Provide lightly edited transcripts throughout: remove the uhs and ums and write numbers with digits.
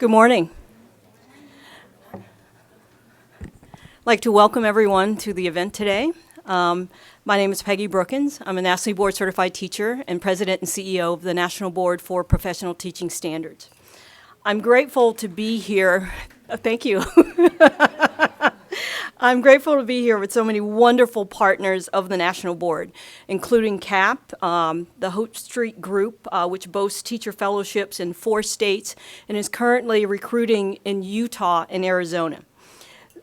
Good morning. I'd like to welcome everyone to the event today. My name is Peggy Brookins. I'm a nationally board certified teacher and president and CEO of the National Board for Professional Teaching Standards. I'm grateful to be here. Thank you. I'm grateful to be here with so many wonderful partners of the National Board, including CAP, the Hope Street Group, which boasts teacher fellowships in 4 states and is currently recruiting in Utah and Arizona.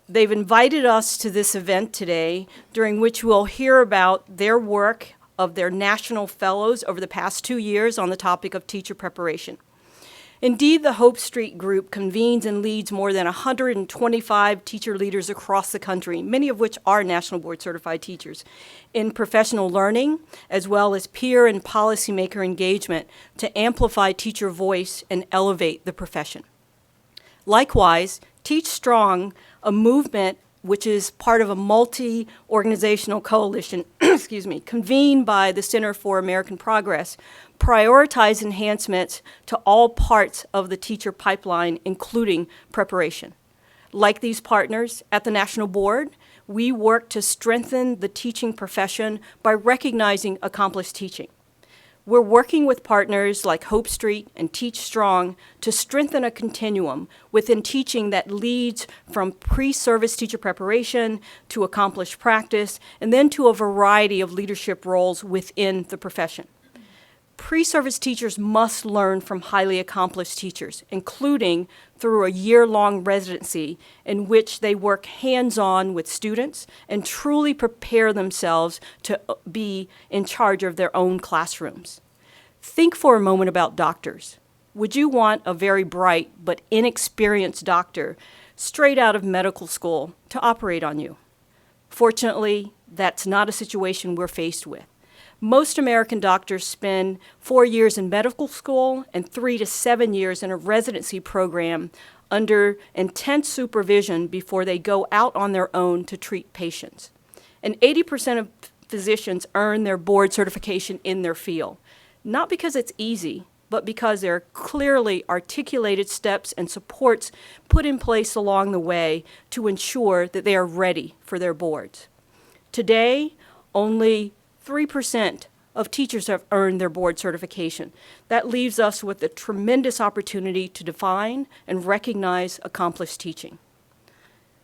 They've invited us to this event today, during which we'll hear about their work of their national fellows over the past 2 years on the topic of teacher preparation. Indeed, the Hope Street Group convenes and leads more than 125 teacher leaders across the country, many of which are National Board Certified teachers, in professional learning, as well as peer and policymaker engagement to amplify teacher voice and elevate the profession. Likewise, Teach Strong, a movement which is part of a multi-organizational coalition, convened by the Center for American Progress, prioritize enhancements to all parts of the teacher pipeline, including preparation. Like these partners at the National Board, we work to strengthen the teaching profession by recognizing accomplished teaching. We're working with partners like Hope Street and Teach Strong to strengthen a continuum within teaching that leads from pre-service teacher preparation to accomplished practice, and then to a variety of leadership roles within the profession. Pre-service teachers must learn from highly accomplished teachers, including through a year-long residency in which they work hands-on with students and truly prepare themselves to be in charge of their own classrooms. Think for a moment about doctors. Would you want a very bright but inexperienced doctor straight out of medical school to operate on you? Fortunately, that's not a situation we're faced with. Most American doctors spend 4 years in medical school and 3 to 7 years in a residency program under intense supervision before they go out on their own to treat patients. And 80% of physicians earn their board certification in their field, not because it's easy, but because there are clearly articulated steps and supports put in place along the way to ensure that they are ready for their boards. Today, only 3% of teachers have earned their board certification. That leaves us with a tremendous opportunity to define and recognize accomplished teaching.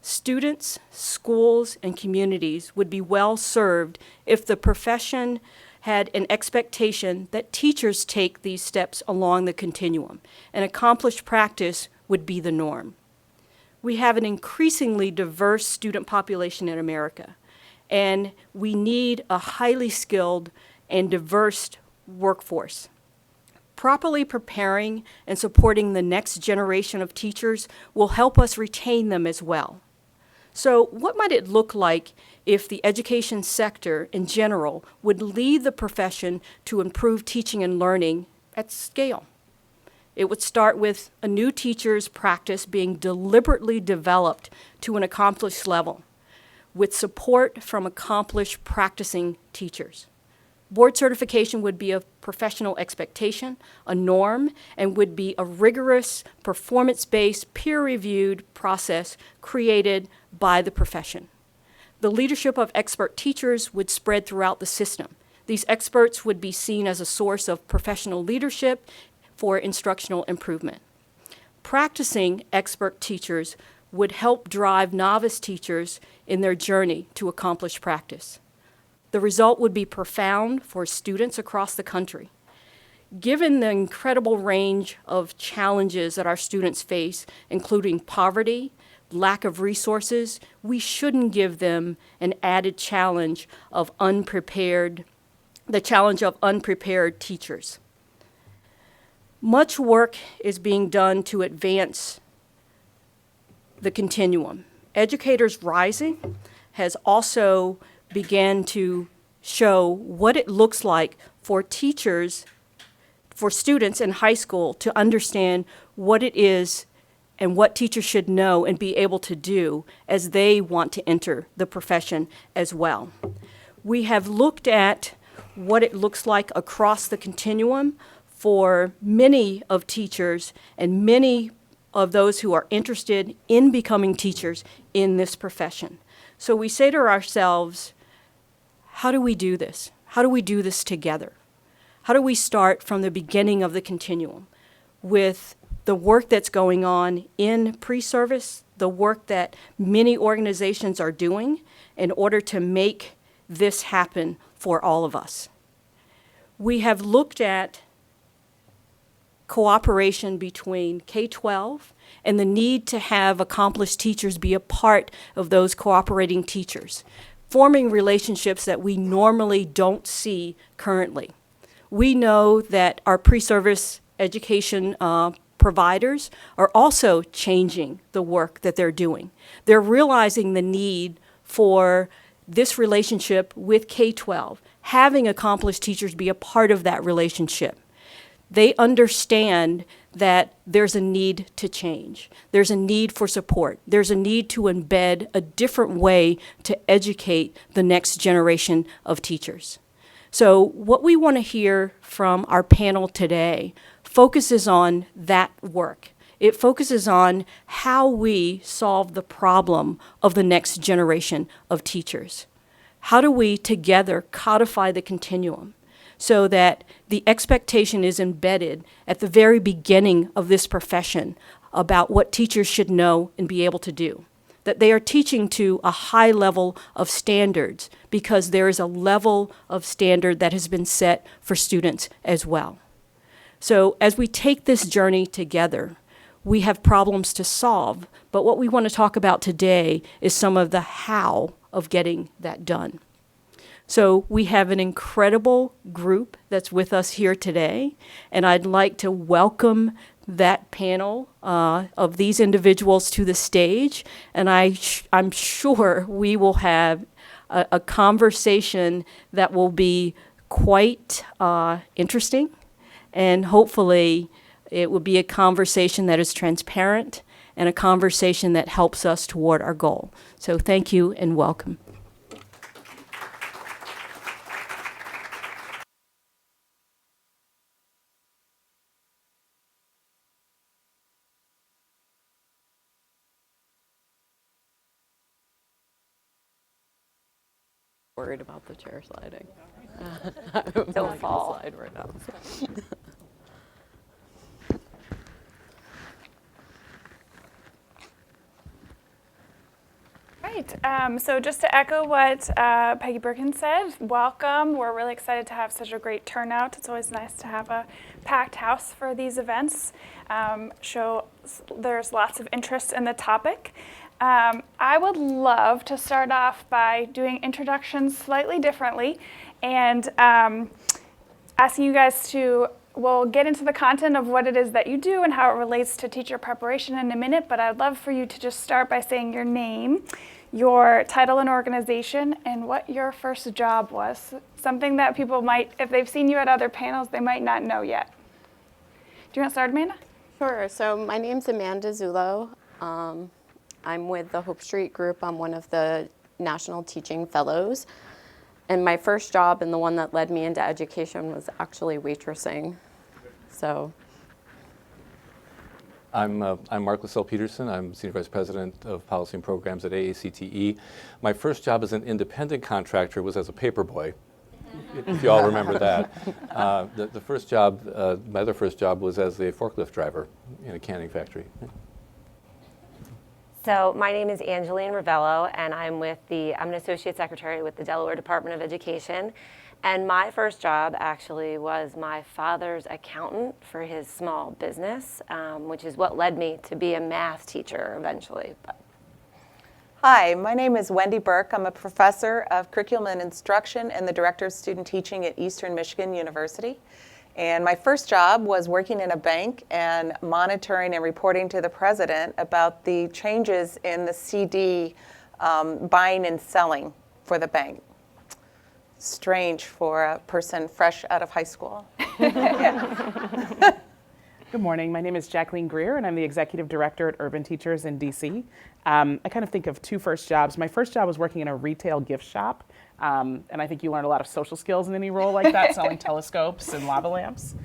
Students, schools, and communities would be well served if the profession had an expectation that teachers take these steps along the continuum, and accomplished practice would be the norm. We have an increasingly diverse student population in America, and we need a highly skilled and diverse workforce. Properly preparing and supporting the next generation of teachers will help us retain them as well. So what might it look like if the education sector in general would lead the profession to improve teaching and learning at scale? It would start with a new teacher's practice being deliberately developed to an accomplished level, with support from accomplished practicing teachers. Board certification would be a professional expectation, a norm, and would be a rigorous, performance-based, peer-reviewed process created by the profession. The leadership of expert teachers would spread throughout the system. These experts would be seen as a source of professional leadership for instructional improvement. Practicing expert teachers would help drive novice teachers in their journey to accomplished practice. The result would be profound for students across the country. Given the incredible range of challenges that our students face, including poverty, lack of resources, we shouldn't give them an added challenge of unprepared teachers. Much work is being done to advance the continuum. Educators Rising has also began to show what it looks like for teachers, for students in high school to understand what it is and what teachers should know and be able to do as they want to enter the profession as well. We have looked at what it looks like across the continuum for many of teachers and many of those who are interested in becoming teachers in this profession. So we say to ourselves, how do we do this? How do we do this together? How do we start from the beginning of the continuum with the work that's going on in pre-service, the work that many organizations are doing in order to make this happen for all of us? We have looked at cooperation between K-12 and the need to have accomplished teachers be a part of those cooperating teachers, forming relationships that we normally don't see currently. We know that our pre-service education providers are also changing the work that they're doing. They're realizing the need for this relationship with K-12, having accomplished teachers be a part of that relationship. They understand that there's a need to change. There's a need for support. There's a need to embed a different way to educate the next generation of teachers. So what we want to hear from our panel today focuses on that work. It focuses on how we solve the problem of the next generation of teachers. How do we together codify the continuum so that the expectation is embedded at the very beginning of this profession about what teachers should know and be able to do? That they are teaching to a high level of standards because there is a level of standard that has been set for students as well. So as we take this journey together, we have problems to solve, but what we want to talk about today is some of the how of getting that done. So we have an incredible group that's with us here today, and I'd like to welcome that panel of these individuals to the stage, and I'm sure we will have a conversation that will be quite interesting, and hopefully it will be a conversation that is transparent and a conversation that helps us toward our goal. So thank you and welcome. Worried about the chair sliding. Don't fall. Slide right now. Right. So just to echo what Peggy Birkin said, welcome. We're really excited to have such a great turnout. It's always nice to have a packed house for these events. Show there's lots of interest in the topic. I would love to start off by doing introductions slightly differently and asking you guys to, we'll get into the content of what it is that you do and how it relates to teacher preparation in a minute, but I'd love for you to just start by saying your name, your title and organization, and what your first job was. Something that people might, if they've seen you at other panels, they might not know yet. Do you want to start, Amanda? Sure. So my name's Amanda Zullo. I'm with the Hope Street Group. I'm one of the National Teaching Fellows. And my first job, and the one that led me into education, was actually waitressing. So I'm Mark Lassell Peterson. I'm Senior Vice President of Policy and Programs at AACTE. My first job as an independent contractor was as a paperboy, if you all remember that. The first job, my other first job was as a forklift driver in a canning factory. So my name is Angeline Ravello, and I'm an Associate Secretary with the Delaware Department of Education. And my first job actually was my father's accountant for his small business, which is what led me to be a math teacher eventually. Hi, my name is Wendy Burke. I'm a professor of curriculum and instruction and the director of student teaching at Eastern Michigan University. And my first job was working in a bank and monitoring and reporting to the president about the changes in the CD buying and selling for the bank. Strange for a person fresh out of high school. Good morning. My name is Jacqueline Greer, and I'm the Executive Director at Urban Teachers in DC. I kind of think of two first jobs. My first job was working in a retail gift shop, and I think you learn a lot of social skills in any role like that, selling telescopes and lava lamps.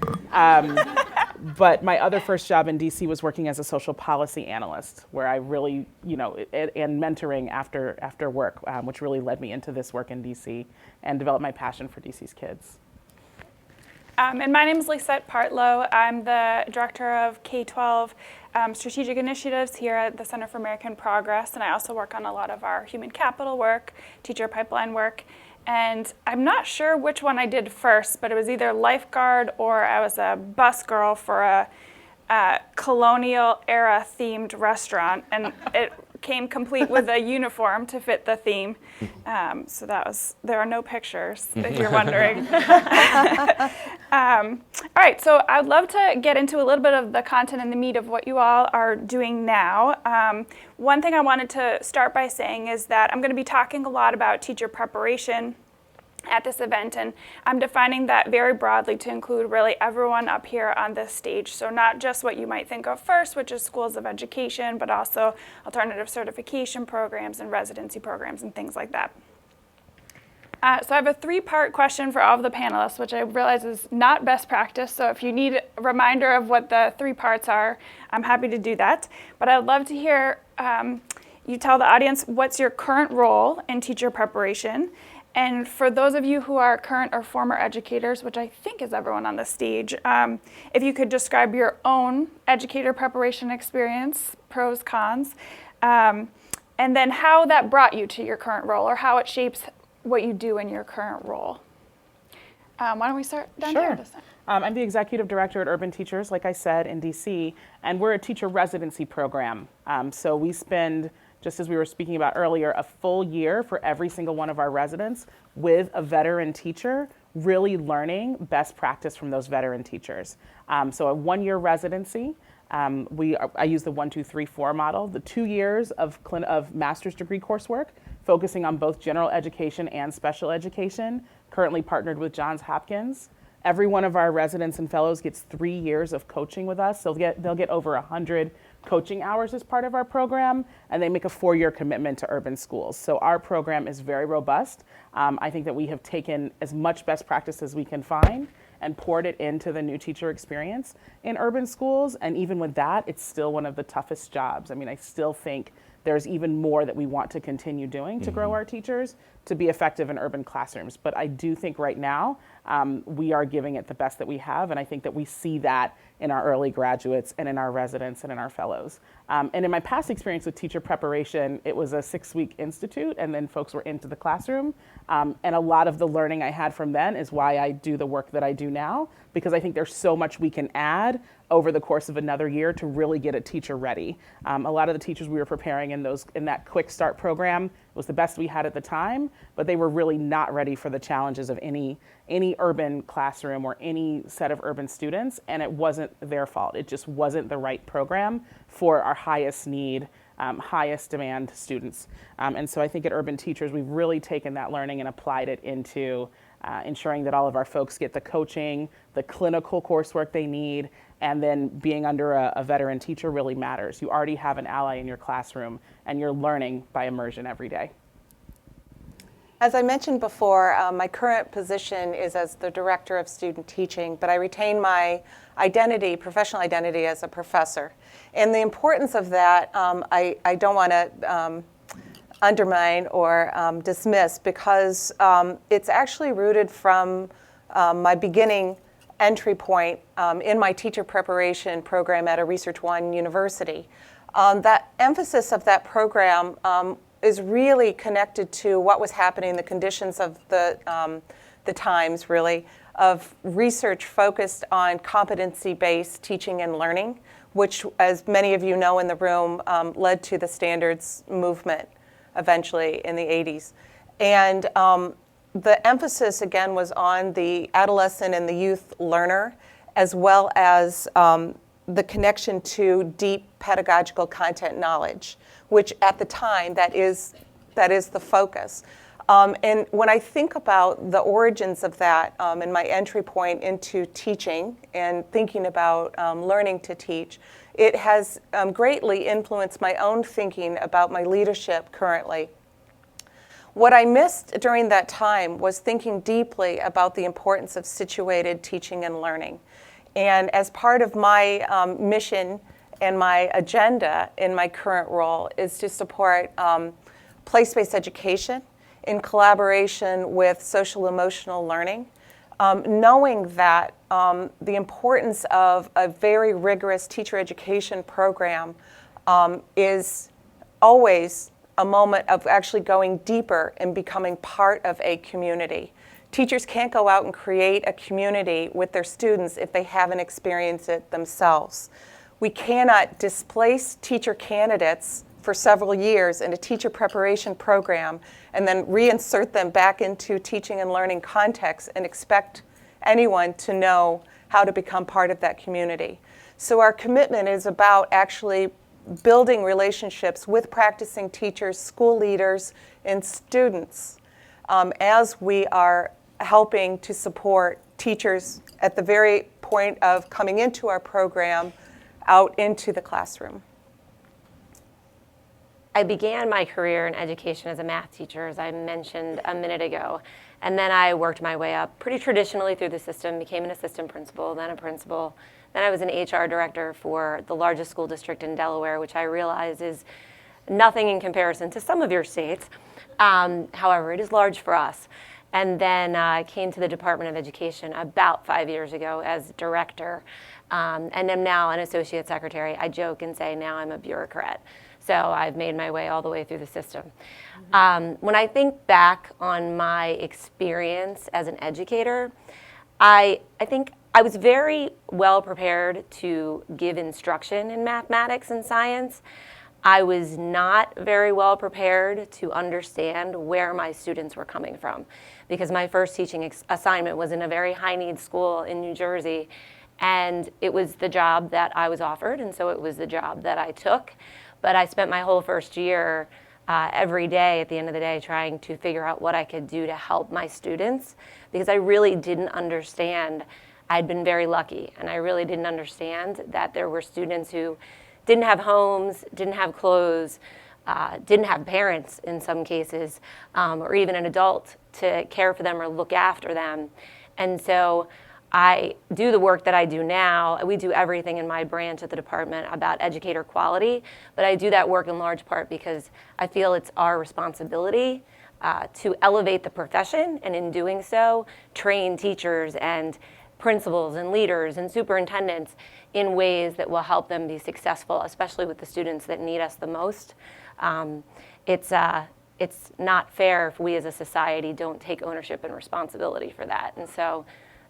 But my other first job in DC was working as a social policy analyst, where I really, and mentoring after work, which really led me into this work in DC and developed my passion for DC's kids. And my name is Lisette Partlow. I'm the Director of K-12 Strategic Initiatives here at the Center for American Progress, and I also work on a lot of our human capital work, teacher pipeline work. And I'm not sure which one I did first, but it was either lifeguard or I was a bus girl for a colonial era themed restaurant, and it came complete with a uniform to fit the theme. So there are no pictures, if you're wondering. All right, so I'd love to get into a little bit of the content and the meat of what you all are doing now. One thing I wanted to start by saying is that I'm going to be talking a lot about teacher preparation at this event, and I'm defining that very broadly to include really everyone up here on this stage. So not just what you might think of first, which is schools of education, but also alternative certification programs and residency programs and things like that. So I have a three-part question for all of the panelists, which I realize is not best practice. So if you need a reminder of what the three parts are, I'm happy to do that. But I'd love to hear you tell the audience what's your current role in teacher preparation. And for those of you who are current or former educators, which I think is everyone on the stage, if you could describe your own educator preparation experience, pros, cons, and then how that brought you to your current role or how it shapes what you do in your current role. Why don't we start down here this time? I'm the executive director at Urban Teachers, like I said, in DC, and we're a teacher residency program. So we spend, just as we were speaking about earlier, a full year for every single one of our residents with a veteran teacher, really learning best practice from those veteran teachers. So a one-year residency. I use the 1, 2, 3, 4 model, the 2 years of master's degree coursework, focusing on both general education and special education, currently partnered with Johns Hopkins. Every one of our residents and fellows gets 3 years of coaching with us. They'll get over 100 coaching hours as part of our program, and they make a 4-year commitment to urban schools. So our program is very robust. I think that we have taken as much best practice as we can find and poured it into the new teacher experience in urban schools. And even with that, it's still one of the toughest jobs. I mean, I still think there's even more that we want to continue doing to grow our teachers to be effective in urban classrooms. But I do think right now we are giving it the best that we have, and I think that we see that in our early graduates and in our residents and in our fellows. And in my past experience with teacher preparation, it was a 6-week institute, and then folks were into the classroom. And a lot of the learning I had from then is why I do the work that I do now, because I think there's so much we can add over the course of another year to really get a teacher ready. A lot of the teachers we were preparing in that quick start program was the best we had at the time, but they were really not ready for the challenges of any urban classroom or any set of urban students, and it wasn't their fault. It just wasn't the right program for our highest need, highest demand students. And so I think at Urban Teachers, we've really taken that learning and applied it into ensuring that all of our folks get the coaching, the clinical coursework they need, and then being under a veteran teacher really matters. You already have an ally in your classroom, and you're learning by immersion every day. As I mentioned before, my current position is as the Director of Student Teaching, but I retain my identity, professional identity, as a professor. And the importance of that, I don't want to undermine or dismiss, because it's actually rooted from my beginning entry point in my teacher preparation program at a Research One university. That emphasis of that program is really connected to what was happening, the conditions of the times, really, of research focused on competency-based teaching and learning, which, as many of you know in the room, led to the standards movement eventually in the 80s. And the emphasis, again, was on the adolescent and the youth learner, as well as the connection to deep pedagogical content knowledge, which at the time, that is the focus. And when I think about the origins of that and my entry point into teaching and thinking about learning to teach, it has greatly influenced my own thinking about my leadership currently. What I missed during that time was thinking deeply about the importance of situated teaching and learning. And as part of my mission and my agenda in my current role is to support place-based education in collaboration with social emotional learning, knowing that the importance of a very rigorous teacher education program is always a moment of actually going deeper and becoming part of a community. Teachers can't go out and create a community with their students if they haven't experienced it themselves. We cannot displace teacher candidates for several years in a teacher preparation program and then reinsert them back into teaching and learning context and expect anyone to know how to become part of that community. So our commitment is about actually building relationships with practicing teachers, school leaders, and students as we are helping to support teachers at the very point of coming into our program out into the classroom. I began my career in education as a math teacher, as I mentioned a minute ago, and then I worked my way up pretty traditionally through the system, became an assistant principal, then a principal. Then I was an HR director for the largest school district in Delaware, which I realize is nothing in comparison to some of your states. However, it is large for us. And then I came to the Department of Education about 5 years ago as director, and am now an associate secretary. I joke and say now I'm a bureaucrat. So I've made my way all the way through the system. When I think back on my experience as an educator, I think I was very well prepared to give instruction in mathematics and science. I was not very well prepared to understand where my students were coming from, because my first teaching assignment was in a very high-need school in New Jersey, and it was the job that I was offered, and so it was the job that I took. But I spent my whole first year every day, at the end of the day, trying to figure out what I could do to help my students, because I really didn't understand. I'd been very lucky, and I really didn't understand that there were students who didn't have homes, didn't have clothes, didn't have parents in some cases, or even an adult to care for them or look after them. And so I do the work that I do now. We do everything in my branch at the department about educator quality, but I do that work in large part because I feel it's our responsibility to elevate the profession, and in doing so, train teachers and principals and leaders and superintendents in ways that will help them be successful, especially with the students that need us the most. It's not fair if we as a society don't take ownership and responsibility for that. And so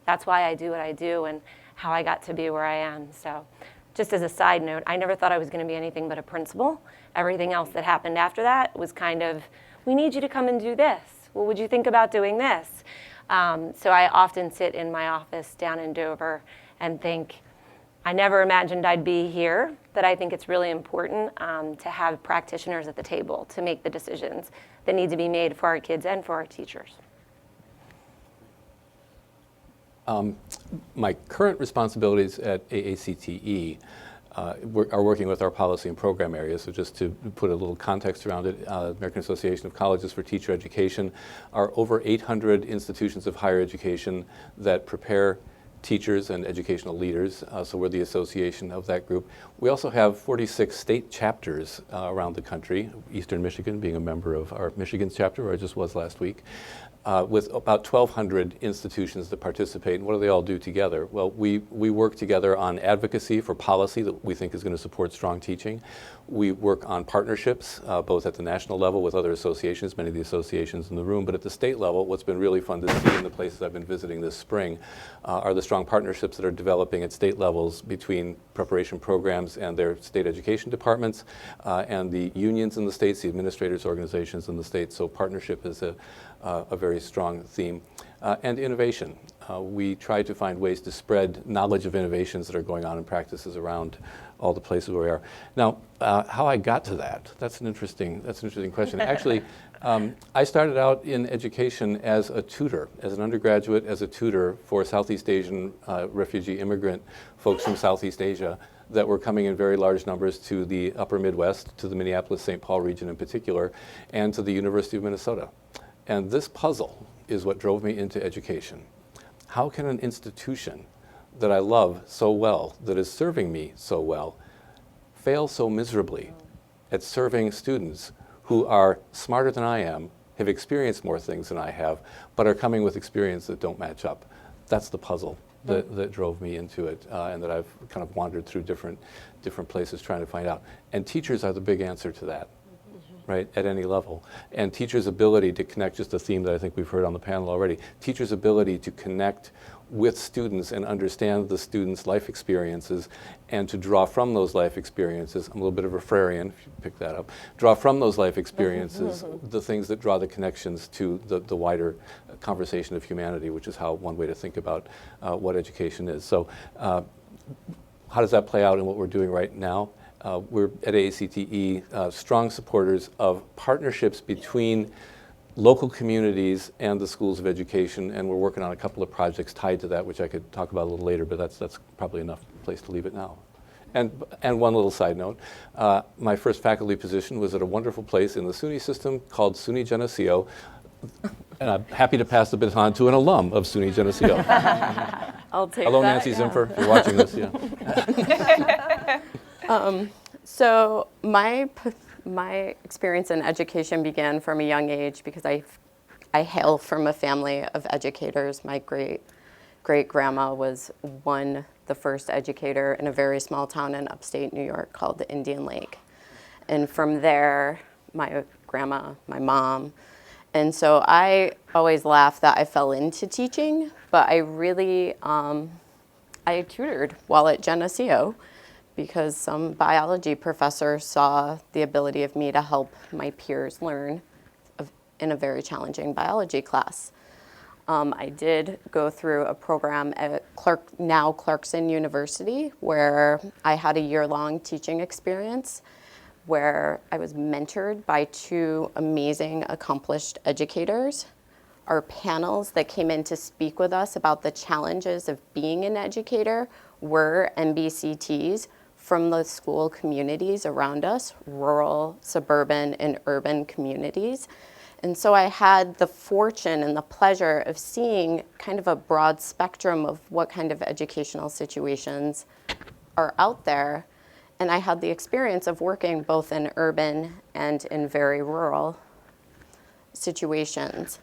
that's why I do what I do and how I got to be where I am. So just as a side note, I never thought I was going to be anything but a principal. Everything else that happened after that was kind of, we need you to come and do this. Well, would you think about doing this? So I often sit in my office down in Dover and think, I never imagined I'd be here, but I think it's really important to have practitioners at the table to make the decisions that need to be made for our kids and for our teachers. My current responsibilities at AACTE are working with our policy and program areas. So just to put a little context around it, American Association of Colleges for Teacher Education are over 800 institutions of higher education that prepare teachers and educational leaders, so we're the association of that group. We also have 46 state chapters around the country, Eastern Michigan being a member of our Michigan chapter, where I just was last week, with about 1,200 institutions that participate. And what do they all do together? Well, we work together on advocacy for policy that we think is going to support strong teaching. We work on partnerships, both at the national level with other associations, many of the associations in the room, but at the state level, what's been really fun to see in the places I've been visiting this spring are the strong partnerships that are developing at state levels between preparation programs and their state education departments, and the unions in the states, the administrators' organizations in the states. So partnership is a very strong theme. And innovation. We try to find ways to spread knowledge of innovations that are going on in practices around all the places where we are. Now, how I got to that, that's an interesting question. Actually, I started out in education as a tutor, as an undergraduate, as a tutor for Southeast Asian refugee immigrant folks from Southeast Asia that were coming in very large numbers to the upper Midwest, to the Minneapolis-St. Paul region in particular, and to the University of Minnesota. And this puzzle is what drove me into education. How can an institution that I love so well, that is serving me so well, fail so miserably at serving students who are smarter than I am, have experienced more things than I have, but are coming with experience that don't match up. That's the puzzle that drove me into it, and that I've kind of wandered through different places trying to find out. And teachers are the big answer to that, right, at any level. And teachers' ability to connect, just a theme that I think we've heard on the panel already, teachers' ability to connect with students and understand the students' life experiences and to draw from those life experiences, I'm a little bit of a Freudian, if you pick that up, draw from those life experiences the things that draw the connections to the wider conversation of humanity, which is how one way to think about what education is. So how does that play out in what we're doing right now? We're at AACTE strong supporters of partnerships between local communities and the schools of education, and we're working on a couple of projects tied to that, which I could talk about a little later, but that's probably enough place to leave it now. And one little side note, my first faculty position was at a wonderful place in the SUNY system called SUNY Geneseo, and I'm happy to pass the baton to an alum of SUNY Geneseo. I'll take Hello, that, Nancy yeah. Zimfer, if you're watching this. Yeah. So my experience in education began from a young age because I hail from a family of educators. My great-grandma was the first educator in a very small town in upstate New York called the Indian Lake. And from there, my grandma, my mom. And so I always laugh that I fell into teaching, but I really, I tutored while at Geneseo because some biology professor saw the ability of me to help my peers learn in a very challenging biology class. I did go through a program at now Clarkson University where I had a year-long teaching experience where I was mentored by two amazing, accomplished educators. Our panels that came in to speak with us about the challenges of being an educator were MBCTs from the school communities around us, rural, suburban, and urban communities. And so I had the fortune and the pleasure of seeing kind of a broad spectrum of what kind of educational situations are out there. And I had the experience of working both in urban and in very rural situations.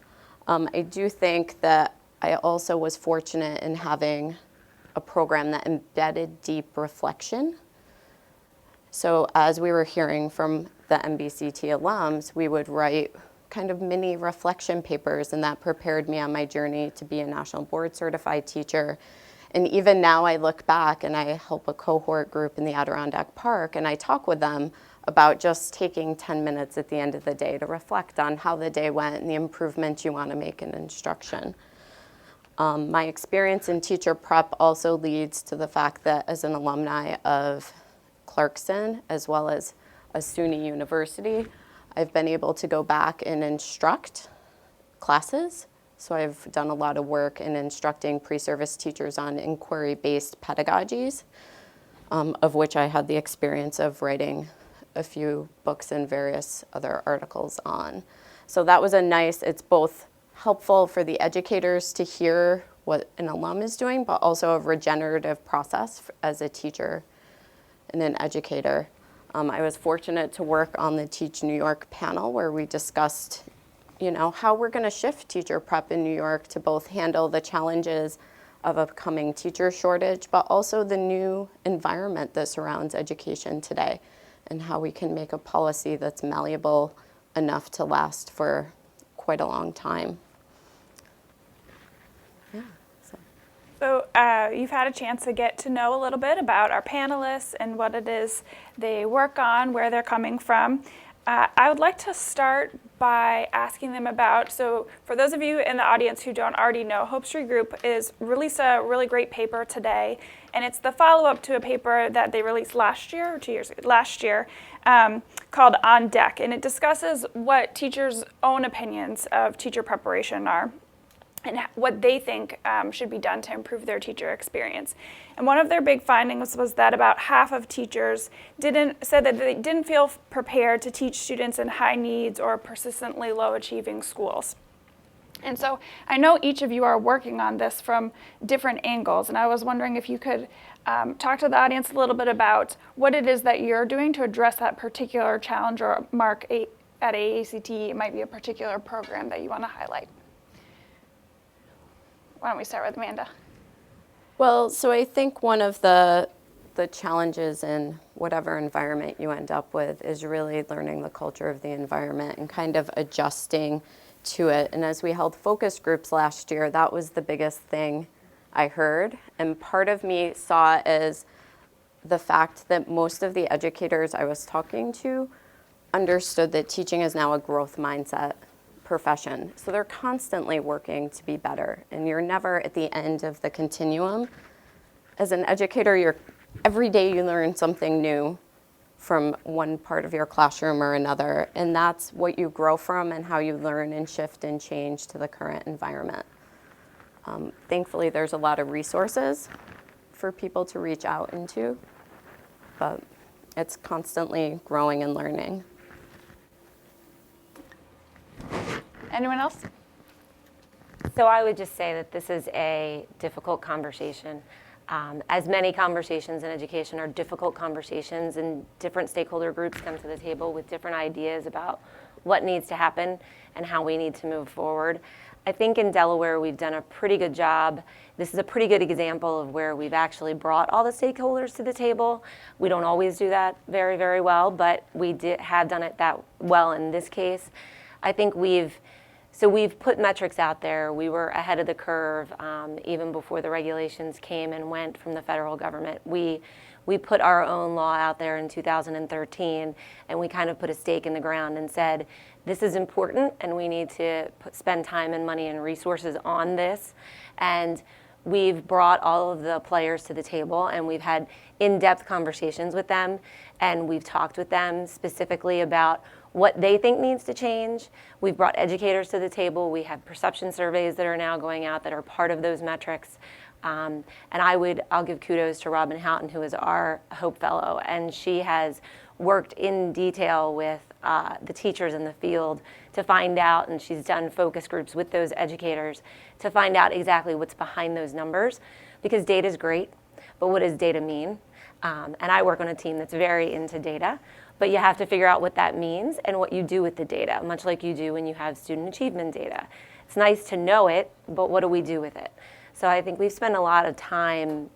I do think that I also was fortunate in having a program that embedded deep reflection. So as we were hearing from the MBCT alums, we would write kind of mini reflection papers, and that prepared me on my journey to be a national board certified teacher. And even now I look back and I help a cohort group in the Adirondack Park, and I talk with them about just taking 10 minutes at the end of the day to reflect on how the day went and the improvements you want to make in instruction. My experience in teacher prep also leads to the fact that as an alumni of Clarkson, as well as a SUNY University, I've been able to go back and instruct classes. So I've done a lot of work in instructing pre-service teachers on inquiry-based pedagogies, of which I had the experience of writing a few books and various other articles on. So that was it's both helpful for the educators to hear what an alum is doing, but also a regenerative process as a teacher and an educator. I was fortunate to work on the Teach New York panel where we discussed, how we're going to shift teacher prep in New York to both handle the challenges of a coming teacher shortage, but also the new environment that surrounds education today, and how we can make a policy that's malleable enough to last for quite a long time. So you've had a chance to get to know a little bit about our panelists and what it is they work on, where they're coming from. I would like to start by asking them about, so for those of you in the audience who don't already know, Hope Street Group released a really great paper today, and it's the follow-up to a paper that they released last year, called On Deck, and it discusses what teachers' own opinions of teacher preparation are, and what they think should be done to improve their teacher experience. And one of their big findings was that about half of teachers said that they didn't feel prepared to teach students in high needs or persistently low achieving schools. And so I know each of you are working on this from different angles, and I was wondering if you could talk to the audience a little bit about what it is that you're doing to address that particular challenge, or Mark, at AACT, it might be a particular program that you want to highlight. Why don't we start with Amanda? Well, so I think one of the challenges in whatever environment you end up with is really learning the culture of the environment and kind of adjusting to it. And as we held focus groups last year, that was the biggest thing I heard. And part of me saw it as the fact that most of the educators I was talking to understood that teaching is now a growth mindset profession. So they're constantly working to be better, and you're never at the end of the continuum. As an educator, every day you learn something new from one part of your classroom or another, and that's what you grow from and how you learn and shift and change to the current environment. Thankfully, there's a lot of resources for people to reach out into, but it's constantly growing and learning. Anyone else? So I would just say that this is a difficult conversation. As many conversations in education are difficult conversations, and different stakeholder groups come to the table with different ideas about what needs to happen and how we need to move forward. I think in Delaware we've done a pretty good job. This is a pretty good example of where we've actually brought all the stakeholders to the table. We don't always do that very, very well, but we have done it that well in this case. I think we've put metrics out there. We were ahead of the curve even before the regulations came and went from the federal government. We put our own law out there in 2013, and we kind of put a stake in the ground and said, this is important, and we need to spend time and money and resources on this. And we've brought all of the players to the table, and we've had in-depth conversations with them, and we've talked with them specifically about what they think needs to change. We've brought educators to the table. We have perception surveys that are now going out that are part of those metrics. And I'll give kudos to Robin Houghton, who is our Hope Fellow, and she has worked in detail with the teachers in the field to find out, and she's done focus groups with those educators to find out exactly what's behind those numbers, because data is great, but what does data mean? And I work on a team that's very into data, but you have to figure out what that means and what you do with the data, much like you do when you have student achievement data. It's nice to know it, but what do we do with it? So I think we've spent a lot of time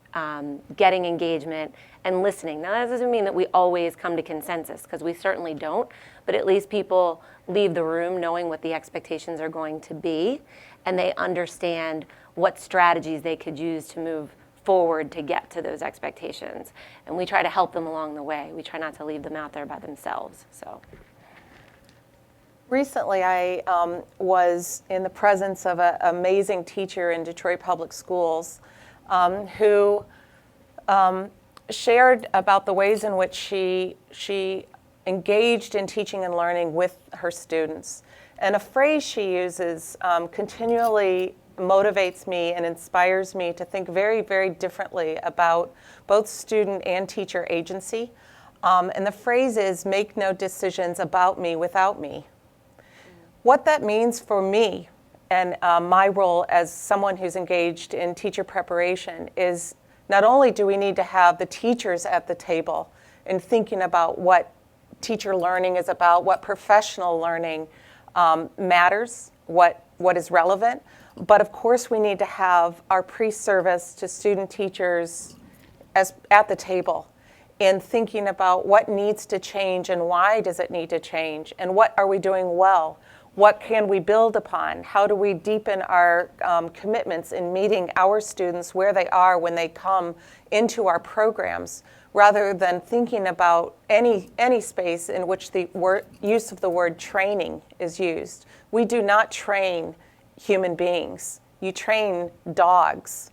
getting engagement and listening. Now, that doesn't mean that we always come to consensus, because we certainly don't, but at least people leave the room knowing what the expectations are going to be, and they understand what strategies they could use to move forward to get to those expectations. And we try to help them along the way. We try not to leave them out there by themselves. So. Recently, I was in the presence of an amazing teacher in Detroit Public Schools who shared about the ways in which she engaged in teaching and learning with her students. And a phrase she uses continually motivates me and inspires me to think very, very differently about both student and teacher agency. And the phrase is, make no decisions about me without me. What that means for me and my role as someone who's engaged in teacher preparation is not only do we need to have the teachers at the table in thinking about what teacher learning is about, what professional learning matters, what is relevant, but of course we need to have our pre-service to student teachers at the table in thinking about what needs to change and why does it need to change, and what are we doing well. What can we build upon? How do we deepen our commitments in meeting our students where they are when they come into our programs, rather than thinking about any space in which the use of the word training is used. We do not train human beings. You train dogs.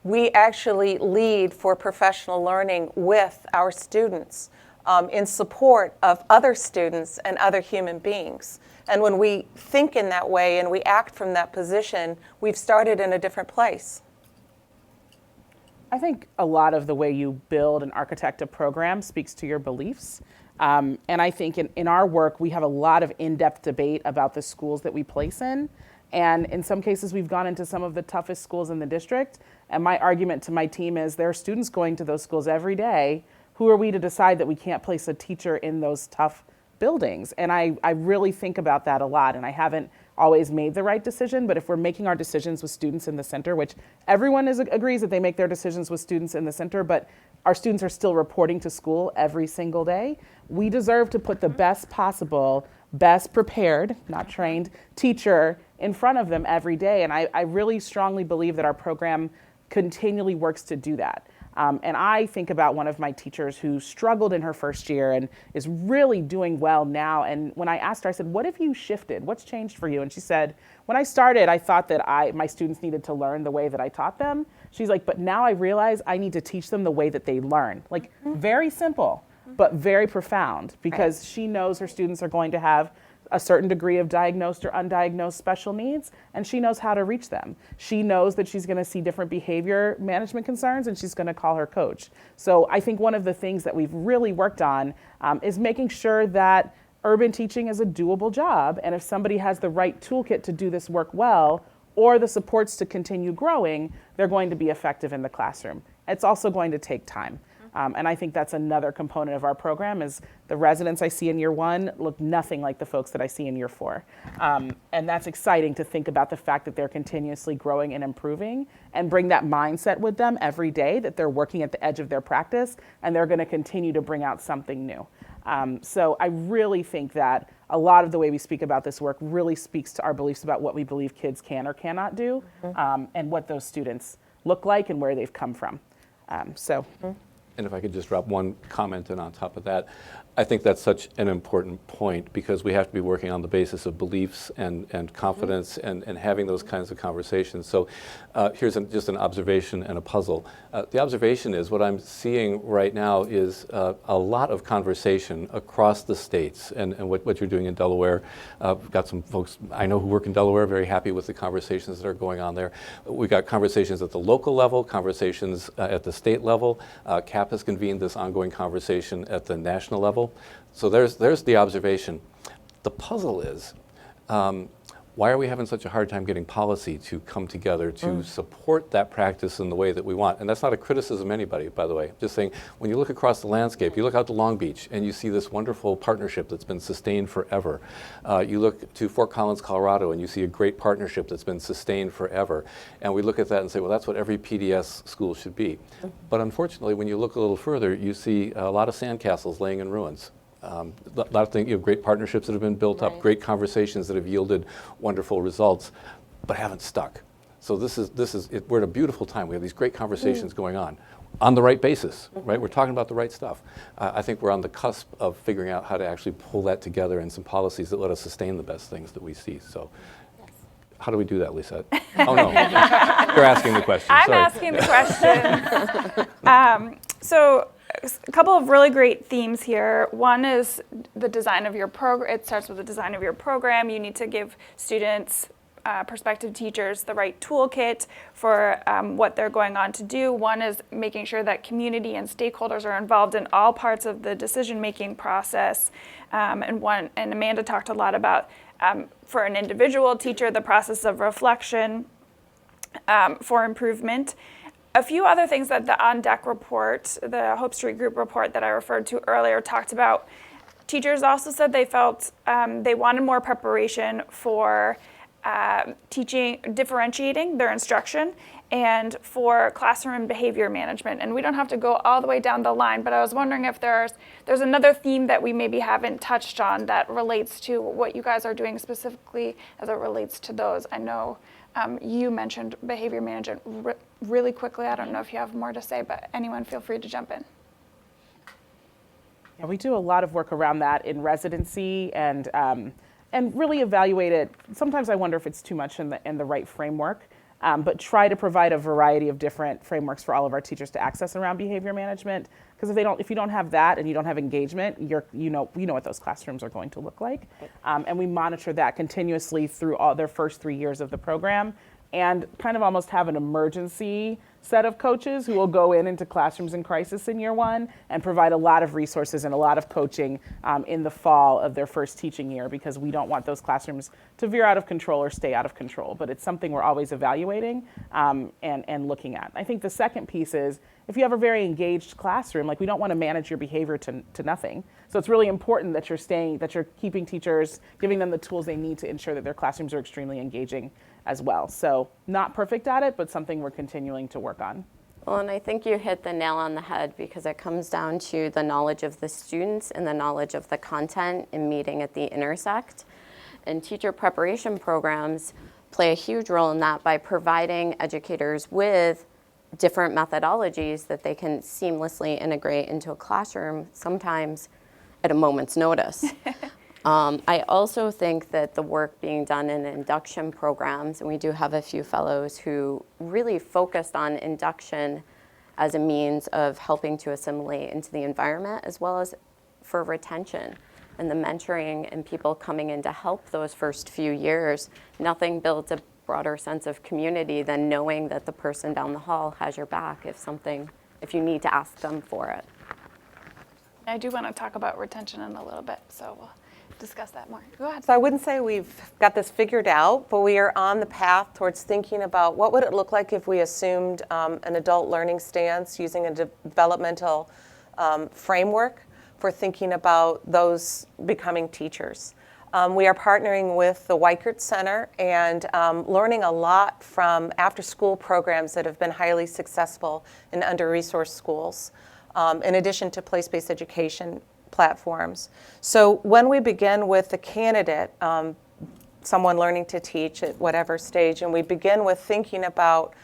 We actually lead for professional learning with our students in support of other students and other human beings. And when we think in that way and we act from that position, we've started in a different place. I think a lot of the way you build and architect a program speaks to your beliefs. And I think in our work, we have a lot of in-depth debate about the schools that we place in. And in some cases, we've gone into some of the toughest schools in the district. And my argument to my team is there are students going to those schools every day. Who are we to decide that we can't place a teacher in those tough buildings? And I really think about that a lot. And I haven't always made the right decision. But if we're making our decisions with students in the center, which everyone agrees that they make their decisions with students in the center, but our students are still reporting to school every single day, we deserve to put the best possible, best prepared, not trained, teacher in front of them every day. And I really strongly believe that our program continually works to do that. And I think about one of my teachers who struggled in her first year and is really doing well now. And when I asked her, I said, what have you shifted? What's changed for you? And she said, when I started, I thought that my students needed to learn the way that I taught them. She's like, but now I realize I need to teach them the way that they learn. Like, very simple, but very profound, because she knows her students are going to have a certain degree of diagnosed or undiagnosed special needs, and she knows how to reach them. She knows that she's going to see different behavior management concerns, and she's going to call her coach. So I think one of the things that we've really worked on is making sure that urban teaching is a doable job, and if somebody has the right toolkit to do this work well, or the supports to continue growing, they're going to be effective in the classroom. It's also going to take time. And I think that's another component of our program is the residents I see in year 1 look nothing like the folks that I see in year 4. And that's exciting to think about the fact that they're continuously growing and improving, and bring that mindset with them every day that they're working at the edge of their practice and they're going to continue to bring out something new. So I really think that a lot of the way we speak about this work really speaks to our beliefs about what we believe kids can or cannot do, and what those students look like and where they've come from. And if I could just drop one comment in on top of that, I think that's such an important point, because we have to be working on the basis of beliefs and confidence and having those kinds of conversations. So here's just an observation and a puzzle. The observation is what I'm seeing right now is a lot of conversation across the states, and what you're doing in Delaware. We've got some folks I know who work in Delaware, very happy with the conversations that are going on there. We've got conversations at the local level, conversations at the state level. CAP has convened this ongoing conversation at the national level. So there's the observation. The puzzle is, why are we having such a hard time getting policy to come together to support that practice in the way that we want? And that's not a criticism of anybody, by the way. Just saying, when you look across the landscape, you look out to Long Beach and you see this wonderful partnership that's been sustained forever. You look to Fort Collins, Colorado, and you see a great partnership that's been sustained forever. And we look at that and say, well, that's what every PDS school should be. But unfortunately, when you look a little further, you see a lot of sandcastles laying in ruins. A lot of things, great partnerships that have been built up, great conversations that have yielded wonderful results, but haven't stuck. So we're at a beautiful time. We have these great conversations going on the right basis, right? We're talking about the right stuff. I think we're on the cusp of figuring out how to actually pull that together and some policies that let us sustain the best things that we see. So how do we do that, Lisa? Oh, no. You're asking the question. I'm Sorry. asking the question. So a couple of really great themes here. One is the design of your program. It starts with the design of your program. You need to give students, prospective teachers, the right toolkit for what they're going on to do. One is making sure that community and stakeholders are involved in all parts of the decision-making process. And Amanda talked a lot about, for an individual teacher, the process of reflection for improvement. A few other things that the On Deck report, the Hope Street Group report that I referred to earlier, talked about. Teachers also said they felt they wanted more preparation for teaching, differentiating their instruction, and for classroom behavior management. And we don't have to go all the way down the line, but I was wondering if there's another theme that we maybe haven't touched on that relates to what you guys are doing specifically as it relates to those. I know you mentioned behavior management really quickly. I don't know if you have more to say, but anyone feel free to jump in. Yeah, we do a lot of work around that in residency and really evaluate it. Sometimes I wonder if it's too much in the right framework, but try to provide a variety of different frameworks for all of our teachers to access around behavior management. Because if you don't have that and you don't have engagement, you know what those classrooms are going to look like. And we monitor that continuously through all their first 3 years of the program, and kind of almost have an emergency set of coaches who will go into classrooms in crisis in year one and provide a lot of resources and a lot of coaching in the fall of their first teaching year, because we don't want those classrooms to veer out of control or stay out of control. But it's something we're always evaluating and looking at. I think the second piece is, if you have a very engaged classroom, like, we don't want to manage your behavior to nothing. So it's really important that you're keeping teachers, giving them the tools they need to ensure that their classrooms are extremely engaging as well. So not perfect at it, but something we're continuing to work on. Well, and I think you hit the nail on the head, because it comes down to the knowledge of the students and the knowledge of the content and meeting at the intersect. And teacher preparation programs play a huge role in that by providing educators with different methodologies that they can seamlessly integrate into a classroom, sometimes at a moment's notice. I also think that the work being done in induction programs, and we do have a few fellows who really focused on induction as a means of helping to assimilate into the environment, as well as for retention and the mentoring and people coming in to help those first few years. Nothing builds a broader sense of community than knowing that the person down the hall has your back if you need to ask them for it. I do want to talk about retention in a little bit, so we'll discuss that more. Go ahead. So I wouldn't say we've got this figured out, but we are on the path towards thinking about what would it look like if we assumed an adult learning stance using a developmental framework for thinking about those becoming teachers. We are partnering with the Weichert Center and learning a lot from after-school programs that have been highly successful in under-resourced schools, in addition to place-based education platforms. So when we begin with the candidate, someone learning to teach at whatever stage, and we begin with thinking about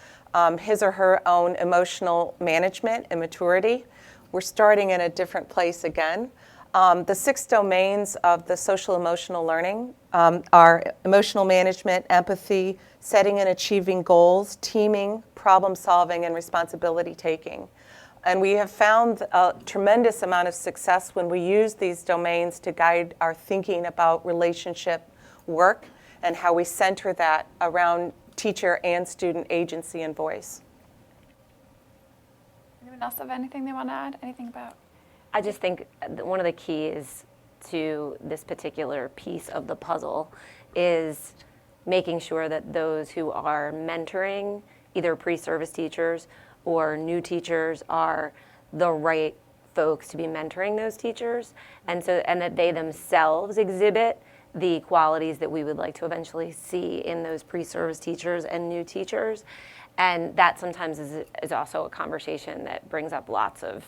his or her own emotional management and maturity, we're starting in a different place again. The 6 domains of the social emotional learning are emotional management, empathy, setting and achieving goals, teaming, problem solving, and responsibility taking. And we have found a tremendous amount of success when we use these domains to guide our thinking about relationship work and how we center that around teacher and student agency and voice. Anyone else have anything they want to add? Anything about? I just think one of the keys to this particular piece of the puzzle is making sure that those who are mentoring either pre-service teachers or new teachers are the right folks to be mentoring those teachers, and that they themselves exhibit the qualities that we would like to eventually see in those pre-service teachers and new teachers. And that sometimes is also a conversation that brings up lots of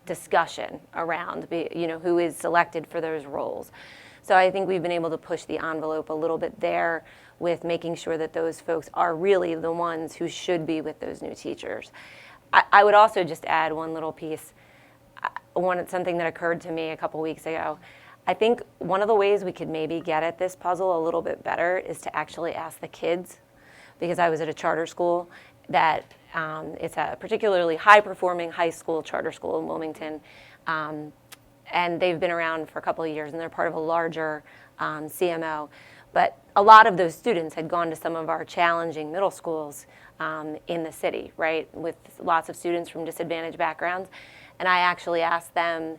discussion around who is selected for those roles. So I think we've been able to push the envelope a little bit there with making sure that those folks are really the ones who should be with those new teachers. I would also just add one little piece, something that occurred to me a couple weeks ago. I think one of the ways we could maybe get at this puzzle a little bit better is to actually ask the kids, because I was at a charter school that it's a particularly high-performing high school charter school in Wilmington, and they've been around for a couple of years, and they're part of a larger CMO. But a lot of those students had gone to some of our challenging middle schools in the city, right, with lots of students from disadvantaged backgrounds. And I actually asked them,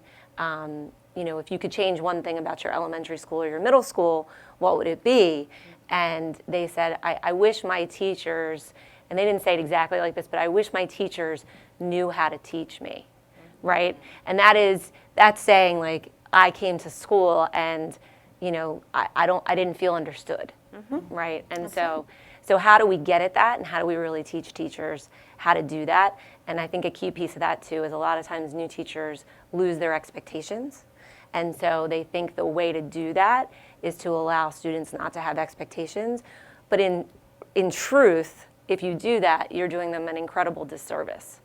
if you could change one thing about your elementary school or your middle school, what would it be? And they said, I wish my teachers, and they didn't say it exactly like this, but I wish my teachers knew how to teach me, right? And that's saying, like, I came to school and I didn't feel understood, right? And so how do we get at that, and how do we really teach teachers how to do that? And I think a key piece of that too is a lot of times new teachers lose their expectations, and so they think the way to do that is to allow students not to have expectations. But in truth, if you do that, you're doing them an incredible disservice.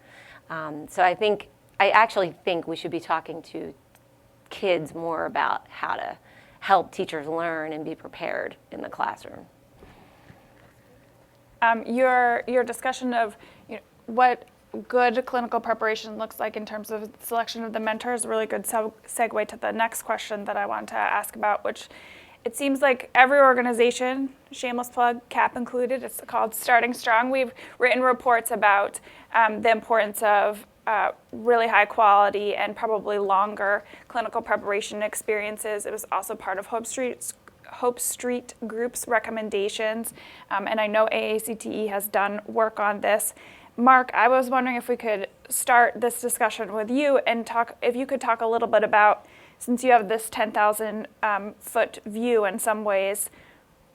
So I actually think we should be talking to kids more about how to help teachers learn and be prepared in the classroom. Your discussion of what good clinical preparation looks like in terms of selection of the mentor is a really good segue to the next question that I want to ask about, which it seems like every organization, shameless plug, CAP included, it's called Starting Strong. We've written reports about the importance of really high quality and probably longer clinical preparation experiences. It was also part of Hope Street Group's recommendations, and I know AACTE has done work on this. Mark, I was wondering if we could start this discussion with you and if you could talk a little bit about, since you have this 10,000 foot view in some ways,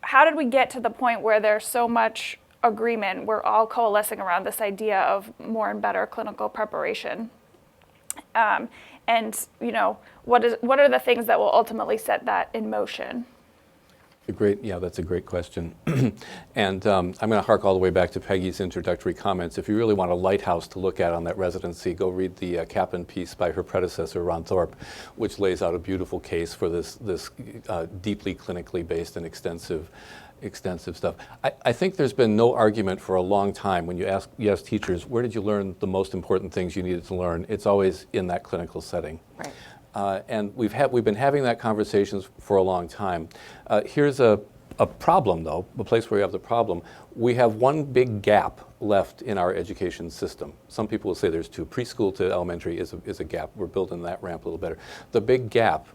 how did we get to the point where there's so much agreement, we're all coalescing around this idea of more and better clinical preparation? And what are the things that will ultimately set that in motion? That's a great question. And I'm going to hark all the way back to Peggy's introductory comments. If you really want a lighthouse to look at on that residency, go read the Kaplan piece by her predecessor, Ron Thorpe, which lays out a beautiful case for this deeply clinically based and extensive stuff. I think there's been no argument for a long time when you ask teachers, where did you learn the most important things you needed to learn? It's always in that clinical setting. Right. And we've been having that conversations for a long time. Here's a problem, though, a place where we have the problem. We have one big gap left in our education system. Some people will say there's two. Preschool to elementary is a gap. We're building that ramp a little better. The big gap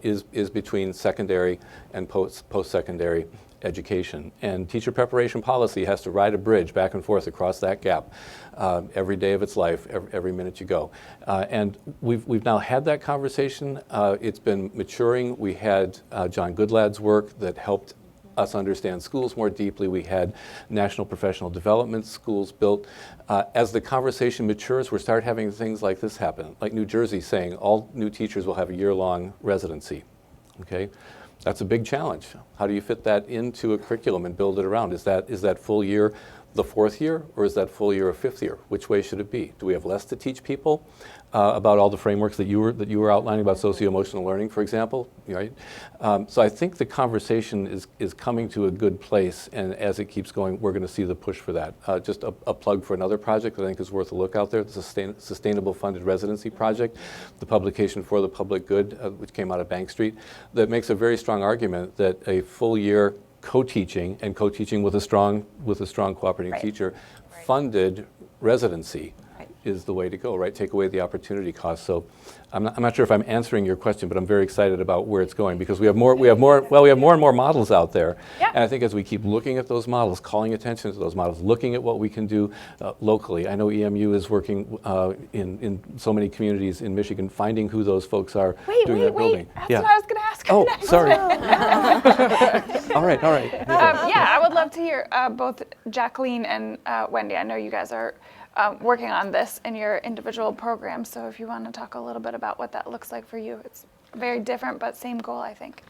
is between secondary and post-secondary education. And teacher preparation policy has to ride a bridge back and forth across that gap every day of its life, every minute you go. And we've now had that conversation. It's been maturing. We had John Goodlad's work that helped us understand schools more deeply. We had national professional development schools built. As the conversation matures, we're start having things like this happen, like New Jersey saying all new teachers will have a year-long residency. Okay? That's a big challenge. How do you fit that into a curriculum and build it around? Is that full year the fourth year, or is that full year a fifth year? Which way should it be? Do we have less to teach people about all the frameworks that you were outlining about socio-emotional learning, for example? Right. So I think the conversation is coming to a good place, and as it keeps going, we're going to see the push for that. Just a plug for another project that I think is worth a look out there: the Sustainable Funded Residency Project, the publication For the Public Good, which came out of Bank Street, that makes a very strong argument that a full year co-teaching with a strong cooperating teacher funded residency is the way to go, right? Take away the opportunity cost. So I'm not sure if I'm answering your question, but I'm very excited about where it's going, because we have more and more models out there. Yeah. And I think as we keep looking at those models, calling attention to those models, looking at what we can do locally. I know EMU is working in so many communities in Michigan, finding who those folks are doing that building. That's what I was going to ask. Oh, sorry. All right. I would love to hear both Jacqueline and Wendy. I know you guys are working on this in your individual programs, so if you want to talk a little bit about what that looks like for you. It's very different, but same goal, I think.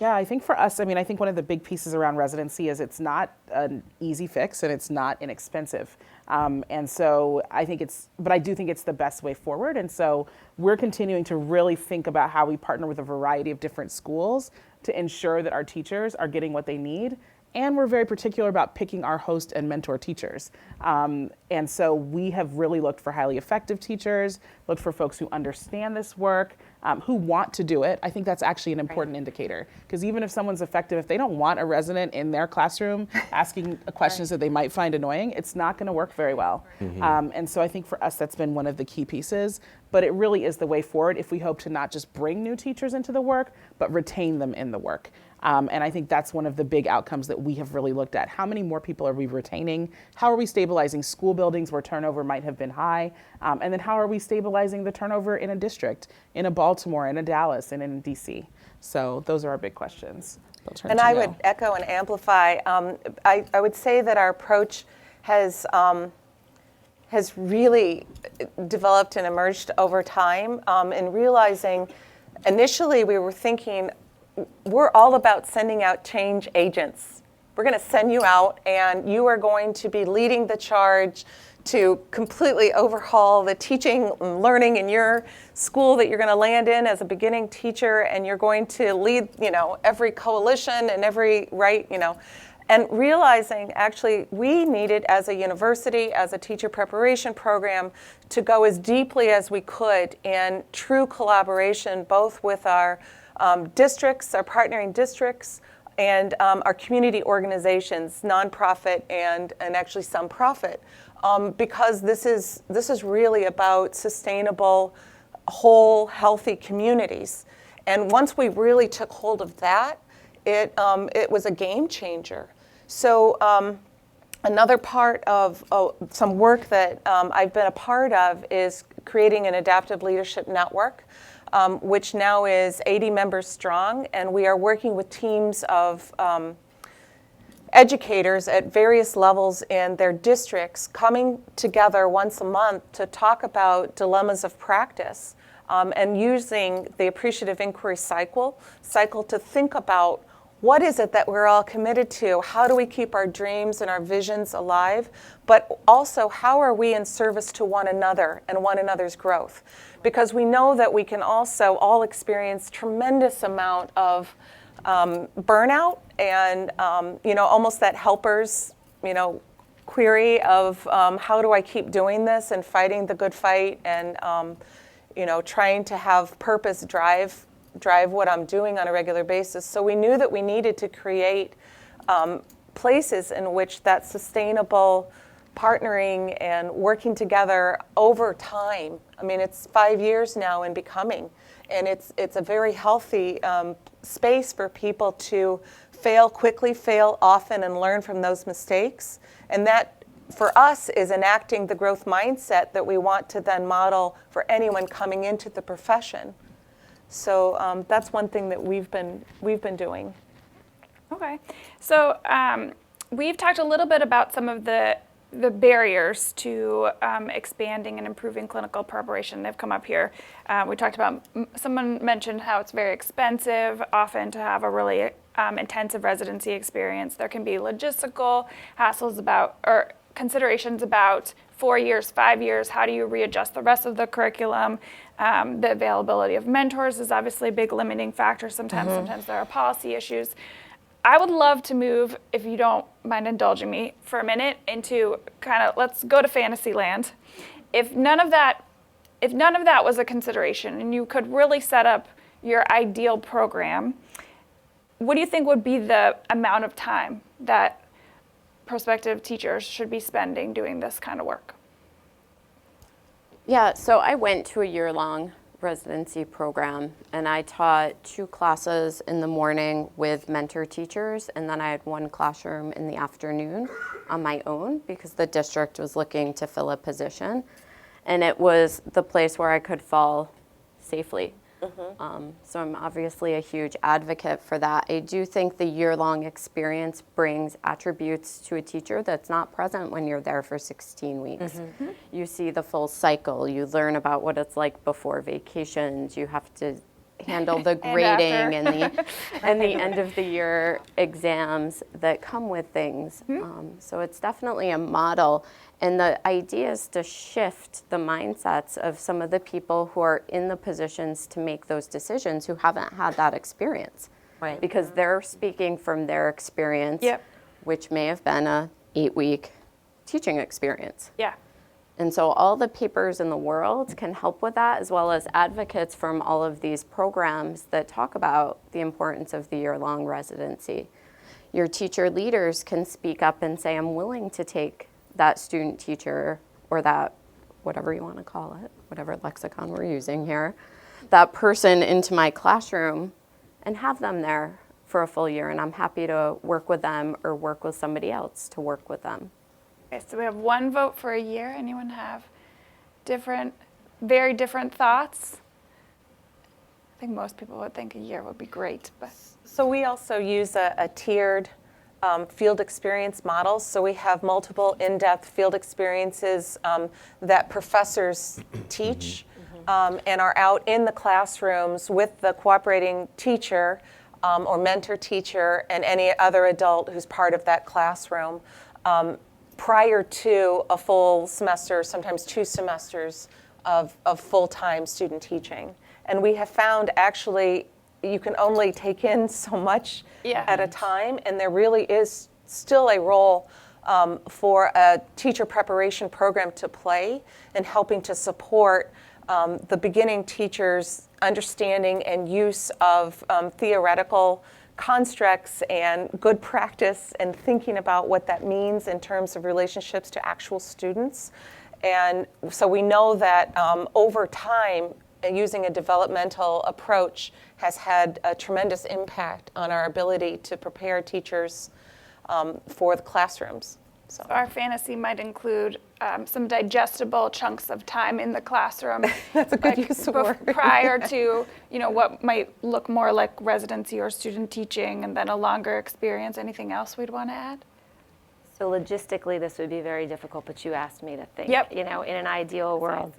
Yeah, I think for us, I think one of the big pieces around residency is it's not an easy fix and it's not inexpensive. And so I do think it's the best way forward. And so we're continuing to really think about how we partner with a variety of different schools to ensure that our teachers are getting what they need. And we're very particular about picking our host and mentor teachers. And so we have really looked for highly effective teachers, looked for folks who understand this work, who want to do it. I think that's actually an important indicator, because even if someone's effective, if they don't want a resident in their classroom asking questions that they might find annoying, it's not going to work very well. Mm-hmm. And so I think for us, that's been one of the key pieces. But it really is the way forward if we hope to not just bring new teachers into the work, but retain them in the work. And I think that's one of the big outcomes that we have really looked at. How many more people are we retaining? How are we stabilizing school buildings where turnover might have been high? And then how are we stabilizing the turnover in a district, in a Baltimore, in a Dallas, and in DC? So those are our big questions. And I would echo and amplify. I would say that our approach has really developed and emerged over time in realizing initially we were thinking, we're all about sending out change agents. We're going to send you out, and you are going to be leading the charge to completely overhaul the teaching and learning in your school that you're going to land in as a beginning teacher, and you're going to lead, every coalition and every and realizing actually we needed as a university, as a teacher preparation program, to go as deeply as we could in true collaboration, both with our districts, our partnering districts, and our community organizations, nonprofit and actually some profit, because this is really about sustainable, whole, healthy communities. And once we really took hold of that, it was a game changer. So another part of some work that I've been a part of is creating an adaptive leadership network, which now is 80 members strong, and we are working with teams of educators at various levels in their districts coming together once a month to talk about dilemmas of practice, and using the appreciative inquiry cycle to think about what is it that we're all committed to? How do we keep our dreams and our visions alive? But also, how are we in service to one another and one another's growth? Because we know that we can also all experience tremendous amount of burnout and almost that helper's query of how do I keep doing this and fighting the good fight and trying to have purpose drive what I'm doing on a regular basis. So we knew that we needed to create places in which that sustainable partnering and working together over time. I mean, it's 5 years now in becoming, and it's a very healthy space for people to fail quickly, fail often, and learn from those mistakes. And that, for us, is enacting the growth mindset that we want to then model for anyone coming into the profession. So that's one thing that we've been doing. Okay, so we've talked a little bit about some of the barriers to expanding and improving clinical preparation. They've come up here. We talked about, someone mentioned how it's very expensive often to have a really intensive residency experience. There can be logistical hassles or considerations about 4 years, 5 years. How do you readjust the rest of the curriculum? The availability of mentors is obviously a big limiting factor sometimes. Sometimes there are policy issues. I would love to move, if you don't mind indulging me for a minute, into let's go to fantasy land. If none of that was a consideration and you could really set up your ideal program, what do you think would be the amount of time that prospective teachers should be spending doing this kind of work? Yeah, so I went to a year-long residency program, and I taught 2 classes in the morning with mentor teachers, and then I had 1 classroom in the afternoon on my own because the district was looking to fill a position, and it was the place where I could fall safely. So I'm obviously a huge advocate for that. I do think the year-long experience brings attributes to a teacher that's not present when you're there for 16 weeks. You see the full cycle. You learn about what it's like before vacations. You have to handle the grading and the end of the year exams that come with things. So it's definitely a model. And the idea is to shift the mindsets of some of the people who are in the positions to make those decisions who haven't had that experience. Right. Because they're speaking from their experience, which may have been a 8-week teaching experience. Yeah. And so all the papers in the world can help with that, as well as advocates from all of these programs that talk about the importance of the year-long residency. Your teacher leaders can speak up and say, I'm willing to take that student teacher, or that, whatever you want to call it, whatever lexicon we're using here, that person into my classroom and have them there for a full year. And I'm happy to work with them or work with somebody else to work with them. Okay, so we have 1 vote for a year. Anyone have very different thoughts? I think most people would think a year would be great. But So we also use a tiered field experience model. So we have multiple in-depth field experiences that professors teach and are out in the classrooms with the cooperating teacher or mentor teacher and any other adult who's part of that classroom prior to a full semester, sometimes 2 semesters of full-time student teaching. And we have found actually you can only take in so much at a time, and there really is still a role for a teacher preparation program to play in helping to support the beginning teachers understanding and use of theoretical constructs and good practice and thinking about what that means in terms of relationships to actual students. And so we know that over time, using a developmental approach has had a tremendous impact on our ability to prepare teachers for the classrooms. So Our fantasy might include some digestible chunks of time in the classroom. that's a good use of word. Prior to, what might look more like residency or student teaching, and then a longer experience. Anything else we'd want to add? So logistically, this would be very difficult, but you asked me to think, Yep. in an ideal world.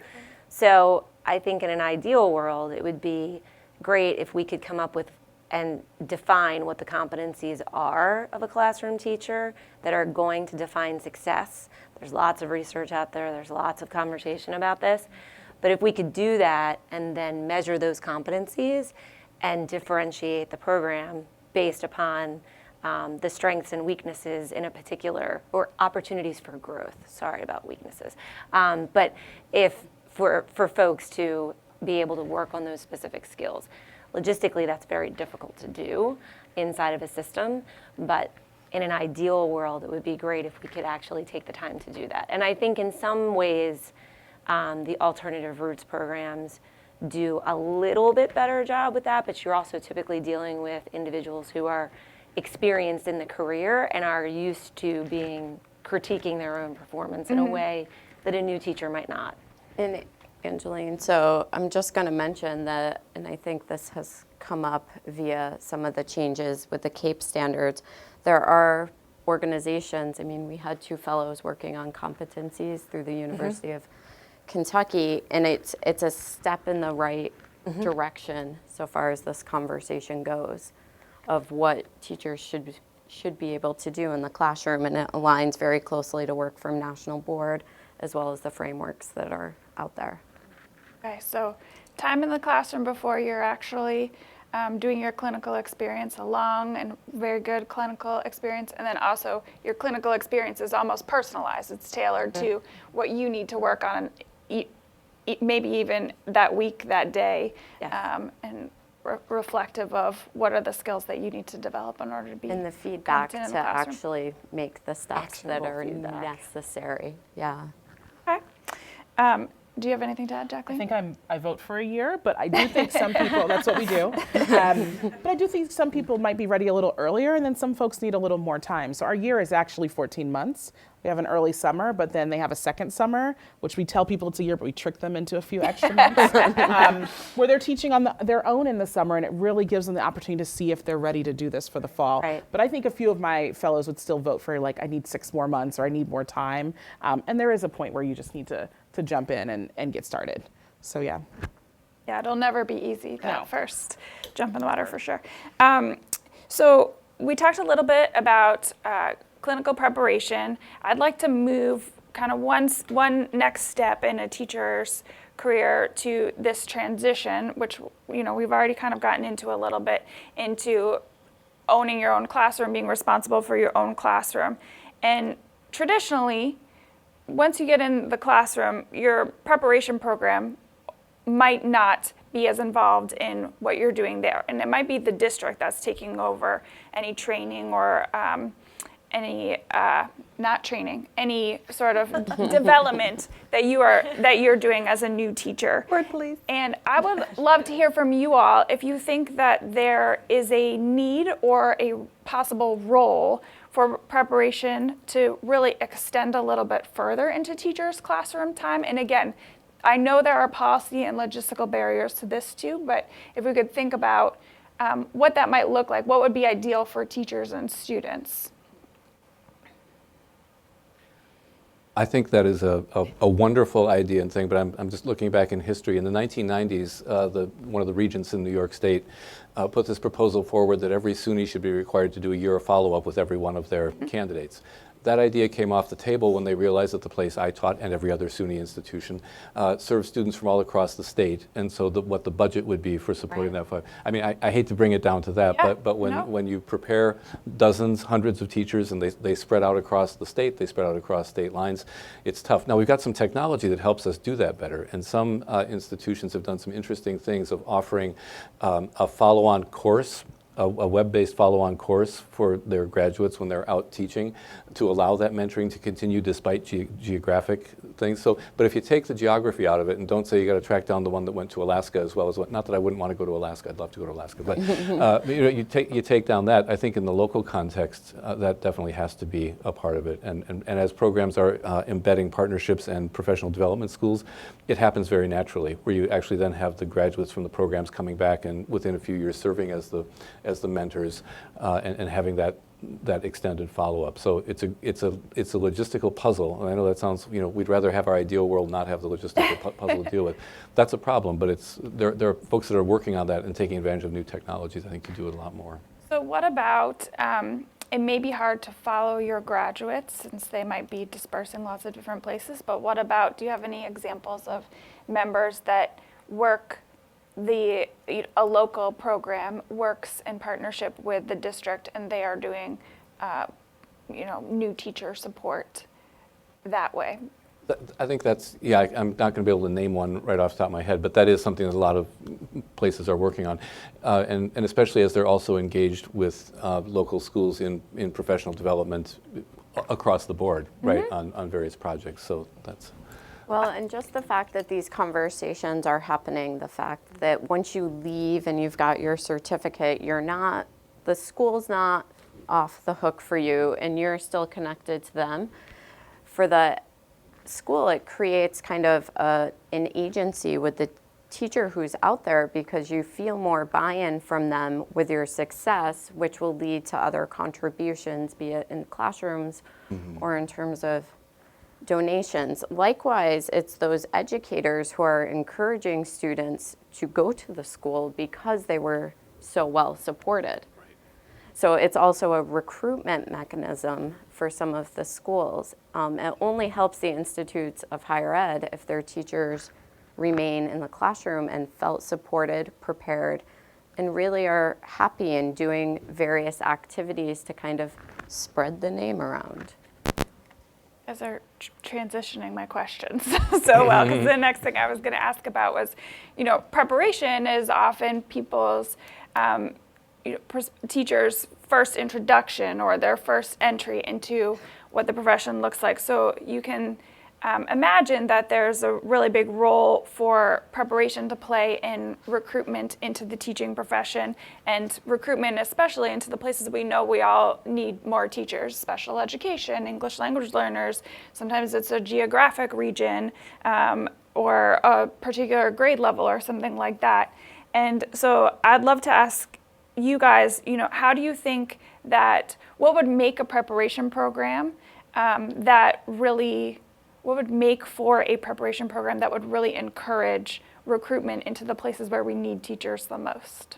So I think in an ideal world, it would be great if we could come up with and define what the competencies are of a classroom teacher that are going to define success. There's lots of research out there. There's lots of conversation about this. But if we could do that and then measure those competencies and differentiate the program based upon the strengths and weaknesses in a particular, or opportunities for growth, sorry about weaknesses. But if for folks to be able to work on those specific skills. Logistically, that's very difficult to do inside of a system, but in an ideal world, it would be great if we could actually take the time to do that. And I think in some ways, the alternative routes programs do a little bit better job with that, but you're also typically dealing with individuals who are experienced in the career and are used to critiquing their own performance in a way that a new teacher might not. And Angeline, so I'm just going to mention that, and I think this has come up via some of the changes with the CAPE standards, there are organizations, we had 2 fellows working on competencies through the University of Kentucky, and it's a step in the right direction so far as this conversation goes of what teachers should be able to do in the classroom, and it aligns very closely to work from National Board as well as the frameworks that are out there. Okay, so time in the classroom before you're actually doing your clinical experience, a long and very good clinical experience, and then also your clinical experience is almost personalized. It's tailored to what you need to work on, maybe even that week, that day, and reflective of what are the skills that you need to develop in order to be And the feedback competent in to the classroom. actually make the steps that are necessary. Yeah. Okay. Do you have anything to add, Jacqueline? I think I vote for a year, but I do think some people, that's what we do. But I do think some people might be ready a little earlier, and then some folks need a little more time. So our year is actually 14 months. We have an early summer, but then they have a second summer, which we tell people it's a year, but we trick them into a few extra months, where they're teaching on their own in the summer, and it really gives them the opportunity to see if they're ready to do this for the fall. Right. But I think a few of my fellows would still vote for, I need 6 more months, or I need more time. And there is a point where you just need to jump in and get started. So yeah. Yeah, it'll never be easy, that No. first jump in the water for sure. So we talked a little bit about clinical preparation. I'd like to move kind of one next step in a teacher's career to this transition, which we've already kind of gotten into a little bit, into owning your own classroom, being responsible for your own classroom. And traditionally, once you get in the classroom, your preparation program might not be as involved in what you're doing there. And it might be the district that's taking over any training or any sort of development that you're doing as a new teacher. Word, please. And I would love to hear from you all if you think that there is a need or a possible role for preparation to really extend a little bit further into teachers' classroom time. And again, I know there are policy and logistical barriers to this too, but if we could think about what that might look like, what would be ideal for teachers and students? I think that is a wonderful idea and thing, but I'm just looking back in history. In the 1990s, one of the regents in New York State put this proposal forward that every SUNY should be required to do a year of follow-up with every one of their candidates. That idea came off the table when they realized that the place I taught and every other SUNY institution served students from all across the state, and so what the budget would be for supporting that. I mean, I hate to bring it down to that, Yeah, but when you prepare dozens, hundreds of teachers and they spread out across the state, they spread out across state lines, it's tough. Now, we've got some technology that helps us do that better, and some institutions have done some interesting things of offering a follow-on course, a web-based follow-on course for their graduates when they're out teaching to allow that mentoring to continue despite geographic things. So, but if you take the geography out of it and don't say you got to track down the one that went to Alaska as well as not that I wouldn't want to go to Alaska, I'd love to go to Alaska, but you take down that. I think in the local context, that definitely has to be a part of it. And as programs are embedding partnerships and professional development schools, it happens very naturally, where you actually then have the graduates from the programs coming back and within a few years serving as the mentors and having that extended follow-up. So it's a logistical puzzle. And I know that sounds, we'd rather have our ideal world not have the logistical puzzle to deal with. That's a problem, but there are folks that are working on that and taking advantage of new technologies, I think, to do it a lot more. So what about, it may be hard to follow your graduates since they might be dispersing lots of different places, but what about, do you have any examples of members that work a local program works in partnership with the district and they are doing, new teacher support that way? I think that's, I'm not going to be able to name one right off the top of my head, but that is something that a lot of places are working on. And especially as they're also engaged with local schools in professional development across the board, right, on various projects. So that's... Well, and just the fact that these conversations are happening, the fact that once you leave and you've got your certificate, the school's not off the hook for you and you're still connected to them. For the school, it creates kind of an agency with the teacher who's out there because you feel more buy-in from them with your success, which will lead to other contributions, be it in classrooms or in terms of donations. Likewise, it's those educators who are encouraging students to go to the school because they were so well supported. Right. So it's also a recruitment mechanism for some of the schools. It only helps the institutes of higher ed if their teachers remain in the classroom and felt supported, prepared, and really are happy in doing various activities to kind of spread the name around. As are transitioning my questions so well, because the next thing I was going to ask about was, preparation is often people's, teachers' first introduction or their first entry into what the profession looks like. So you can imagine that there's a really big role for preparation to play in recruitment into the teaching profession, and recruitment especially into the places we know we all need more teachers, special education, English language learners. Sometimes it's a geographic region or a particular grade level or something like that. And so I'd love to ask you guys, how do you think what would make a preparation program what would make for a preparation program that would really encourage recruitment into the places where we need teachers the most?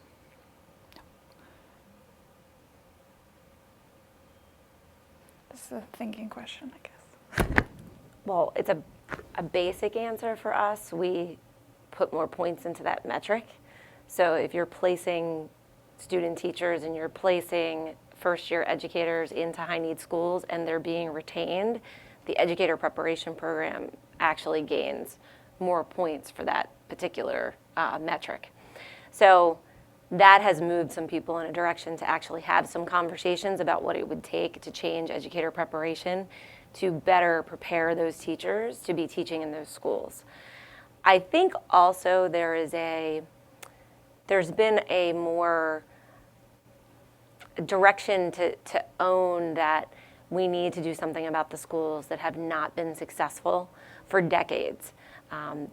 This is a thinking question, I guess. Well, it's a basic answer for us. We put more points into that metric. So if you're placing student teachers and you're placing first-year educators into high-need schools and they're being retained, the educator preparation program actually gains more points for that particular metric. So that has moved some people in a direction to actually have some conversations about what it would take to change educator preparation to better prepare those teachers to be teaching in those schools. I think also there's been a more direction to own that we need to do something about the schools that have not been successful for decades.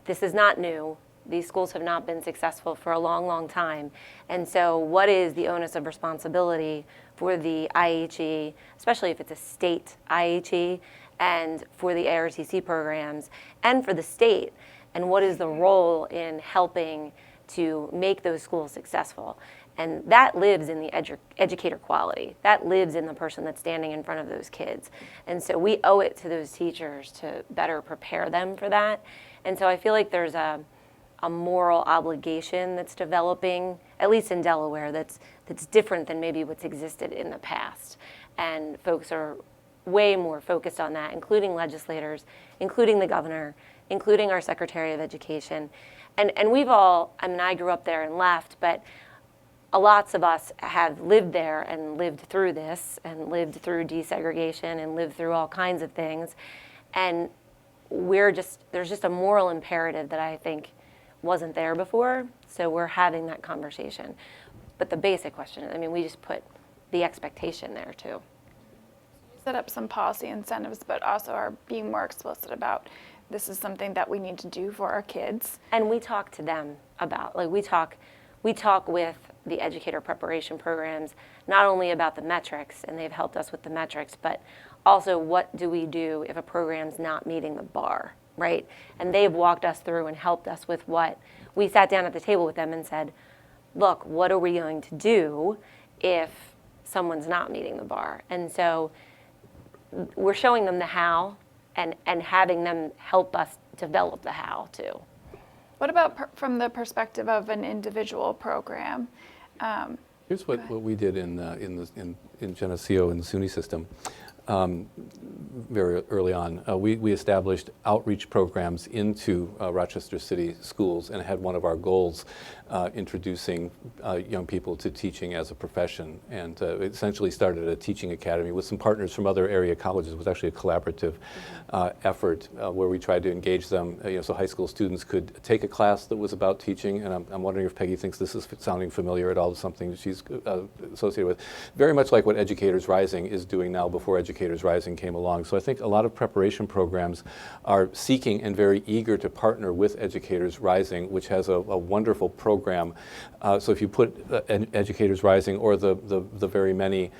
This is not new. These schools have not been successful for a long, long time. And so what is the onus of responsibility for the IHE, especially if it's a state IHE, and for the ARTC programs, and for the state? And what is the role in helping to make those schools successful. And that lives in the educator quality. That lives in the person that's standing in front of those kids. And so we owe it to those teachers to better prepare them for that. And so I feel like there's a moral obligation that's developing, at least in Delaware, that's different than maybe what's existed in the past. And folks are way more focused on that, including legislators, including the governor, including our Secretary of Education. And we've all, I mean, I grew up there and left, but lots of us have lived there and lived through this and lived through desegregation and lived through all kinds of things. And there's just a moral imperative that I think wasn't there before. So we're having that conversation. But the basic question is, I mean, we just put the expectation there too. Set up some policy incentives, but also are being more explicit about this is something that we need to do for our kids. And we talk to them about, like we talk with the educator preparation programs, not only about the metrics, and they've helped us with the metrics, but also what do we do if a program's not meeting the bar, right? And they've walked us through and helped us with what we sat down at the table with them and said, look, what are we going to do if someone's not meeting the bar? And so we're showing them the how and having them help us develop the how too. What about from the perspective of an individual program? Here's what we did in Geneseo in the SUNY system. Very early on, we established outreach programs into Rochester City schools and had one of our goals introducing young people to teaching as a profession, and essentially started a teaching academy with some partners from other area colleges. It was actually a collaborative effort where we tried to engage them, so high school students could take a class that was about teaching, and I'm wondering if Peggy thinks this is sounding familiar at all, something she's associated with. Very much like what Educators Rising is doing now before Educators Rising came along. So I think a lot of preparation programs are seeking and very eager to partner with Educators Rising, which has a wonderful program. So if you put Educators Rising or the very many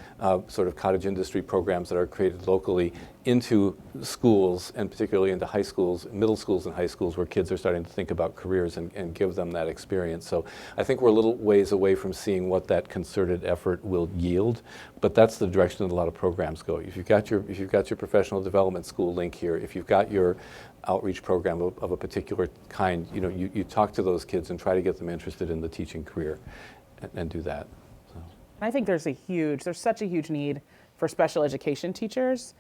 sort of cottage industry programs that are created locally into schools, and particularly into high schools, middle schools and high schools, where kids are starting to think about careers and give them that experience. So I think we're a little ways away from seeing what that concerted effort will yield, but that's the direction that a lot of programs go. If you've got your professional development school link here, if you've got your outreach program of a particular kind, you talk to those kids and try to get them interested in the teaching career and do that. So. I think there's such a huge need for special education teachers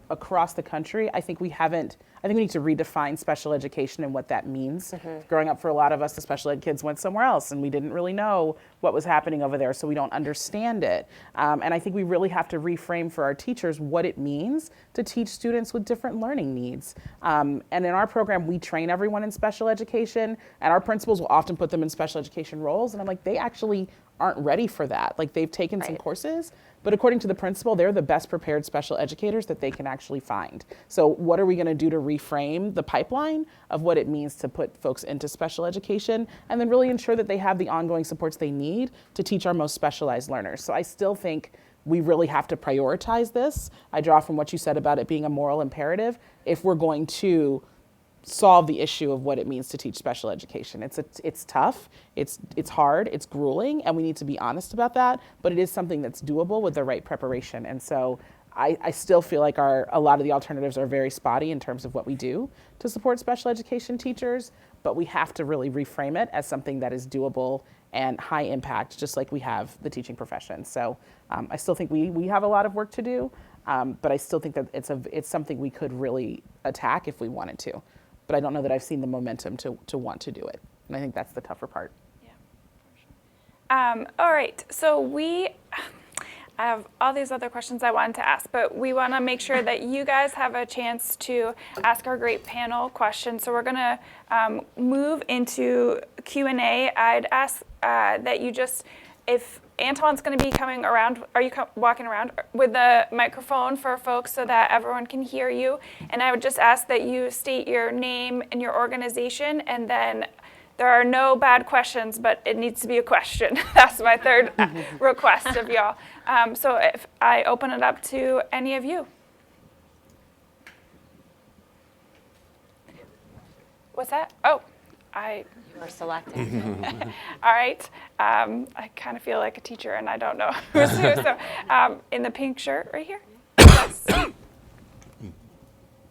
across the country. I think we need to redefine special education and what that means. Growing up, for a lot of us, the special ed kids went somewhere else and we didn't really know what was happening over there, so we don't understand it. And I think we really have to reframe for our teachers what it means to teach students with different learning needs. And in our program, we train everyone in special education, and our principals will often put them in special education roles, and I'm like, they actually aren't ready for that. Like, they've taken some courses, but according to the principal, they're the best prepared special educators that they can actually find. So what are we going to do to reframe the pipeline of what it means to put folks into special education, and then really ensure that they have the ongoing supports they need to teach our most specialized learners? So I still think we really have to prioritize this. I draw from what you said about it being a moral imperative if we're going to solve the issue of what it means to teach special education. It's tough, it's hard, it's grueling, and we need to be honest about that, but it is something that's doable with the right preparation. And so I still feel like a lot of the alternatives are very spotty in terms of what we do to support special education teachers, but we have to really reframe it as something that is doable and high impact, just like we have the teaching profession. So I still think we have a lot of work to do, but I still think that it's something we could really attack if we wanted to. But I don't know that I've seen the momentum to want to do it. And I think that's the tougher part. Yeah, for sure. All right, so I have all these other questions I wanted to ask, but we want to make sure that you guys have a chance to ask our great panel questions. So we're going to move into Q&A. I'd ask that you just, if Antoine's going to be coming around, are you walking around with the microphone for folks so that everyone can hear you? And I would just ask that you state your name and your organization, and then there are no bad questions, but it needs to be a question. That's my third request of y'all. So if I open it up to any of you. What's that? Oh, We're selecting. All right. I kind of feel like a teacher, and I don't know who's who. So, in the pink shirt right here. Yes.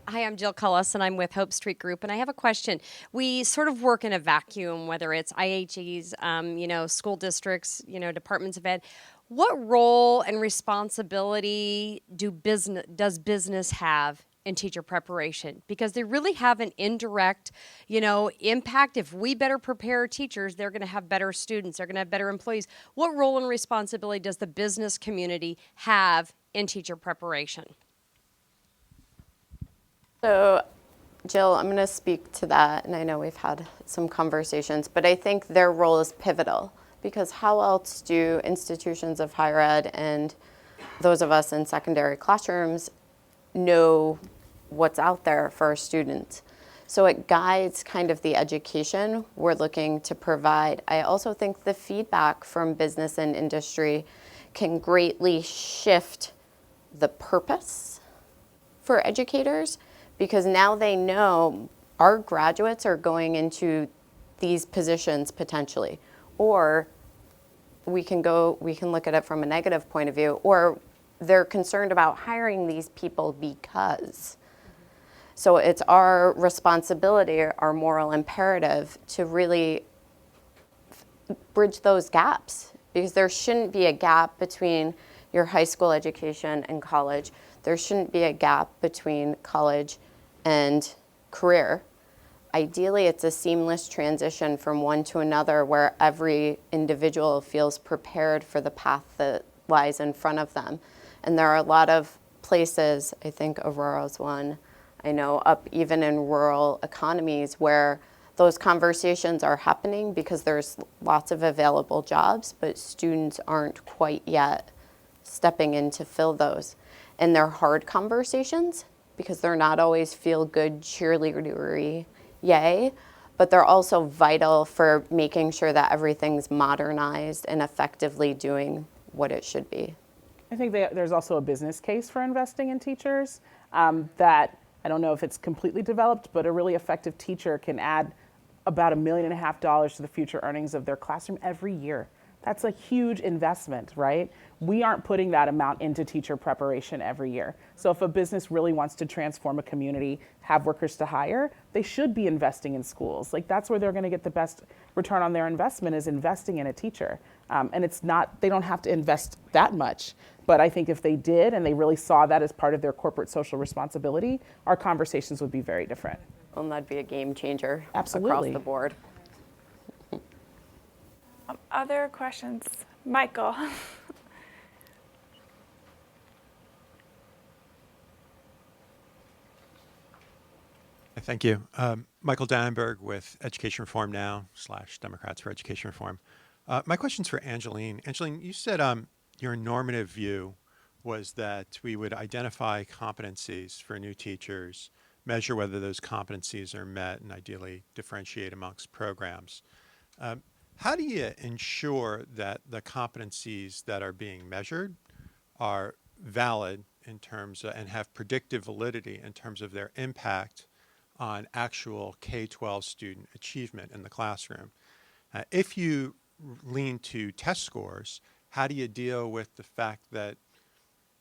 Hi, I'm Jill Cullis, and I'm with Hope Street Group, and I have a question. We sort of work in a vacuum, whether it's IHEs, school districts, departments of ed. What role and responsibility does business have in teacher preparation? Because they really have an indirect, impact. If we better prepare our teachers, they're going to have better students, they're going to have better employees. What role and responsibility does the business community have in teacher preparation? So, Jill, I'm going to speak to that, and I know we've had some conversations, but I think their role is pivotal, because how else do institutions of higher ed and those of us in secondary classrooms know what's out there for our students? So it guides kind of the education we're looking to provide. I also think the feedback from business and industry can greatly shift the purpose for educators, because now they know our graduates are going into these positions potentially. Or we can look at it from a negative point of view, or they're concerned about hiring these people because. So it's our responsibility, our moral imperative, to really bridge those gaps, because there shouldn't be a gap between your high school education and college. There shouldn't be a gap between college and career. Ideally, it's a seamless transition from one to another, where every individual feels prepared for the path that lies in front of them. And there are a lot of places, I think Aurora's one, I know up even in rural economies, where those conversations are happening because there's lots of available jobs, but students aren't quite yet stepping in to fill those. And they're hard conversations, because they're not always feel-good, cheerleadery, yay, but they're also vital for making sure that everything's modernized and effectively doing what it should be. I think there's also a business case for investing in teachers that I don't know if it's completely developed, but a really effective teacher can add about $1.5 million to the future earnings of their classroom every year. That's a huge investment, right? We aren't putting that amount into teacher preparation every year. So if a business really wants to transform a community, have workers to hire, they should be investing in schools. Like, that's where they're going to get the best return on their investment, is investing in a teacher. And it's not, they don't have to invest that much. But I think if they did, and they really saw that as part of their corporate social responsibility, our conversations would be very different. And that'd be a game changer. Absolutely. Across the board. Other questions? Michael. Thank you. Michael Dannenberg with Education Reform Now / Democrats for Education Reform. My question's for Angeline. Angeline, you said your normative view was that we would identify competencies for new teachers, measure whether those competencies are met, and ideally differentiate amongst programs. How do you ensure that the competencies that are being measured are valid in terms of, and have predictive validity in terms of their impact on actual K-12 student achievement in the classroom? If you lean to test scores, how do you deal with the fact that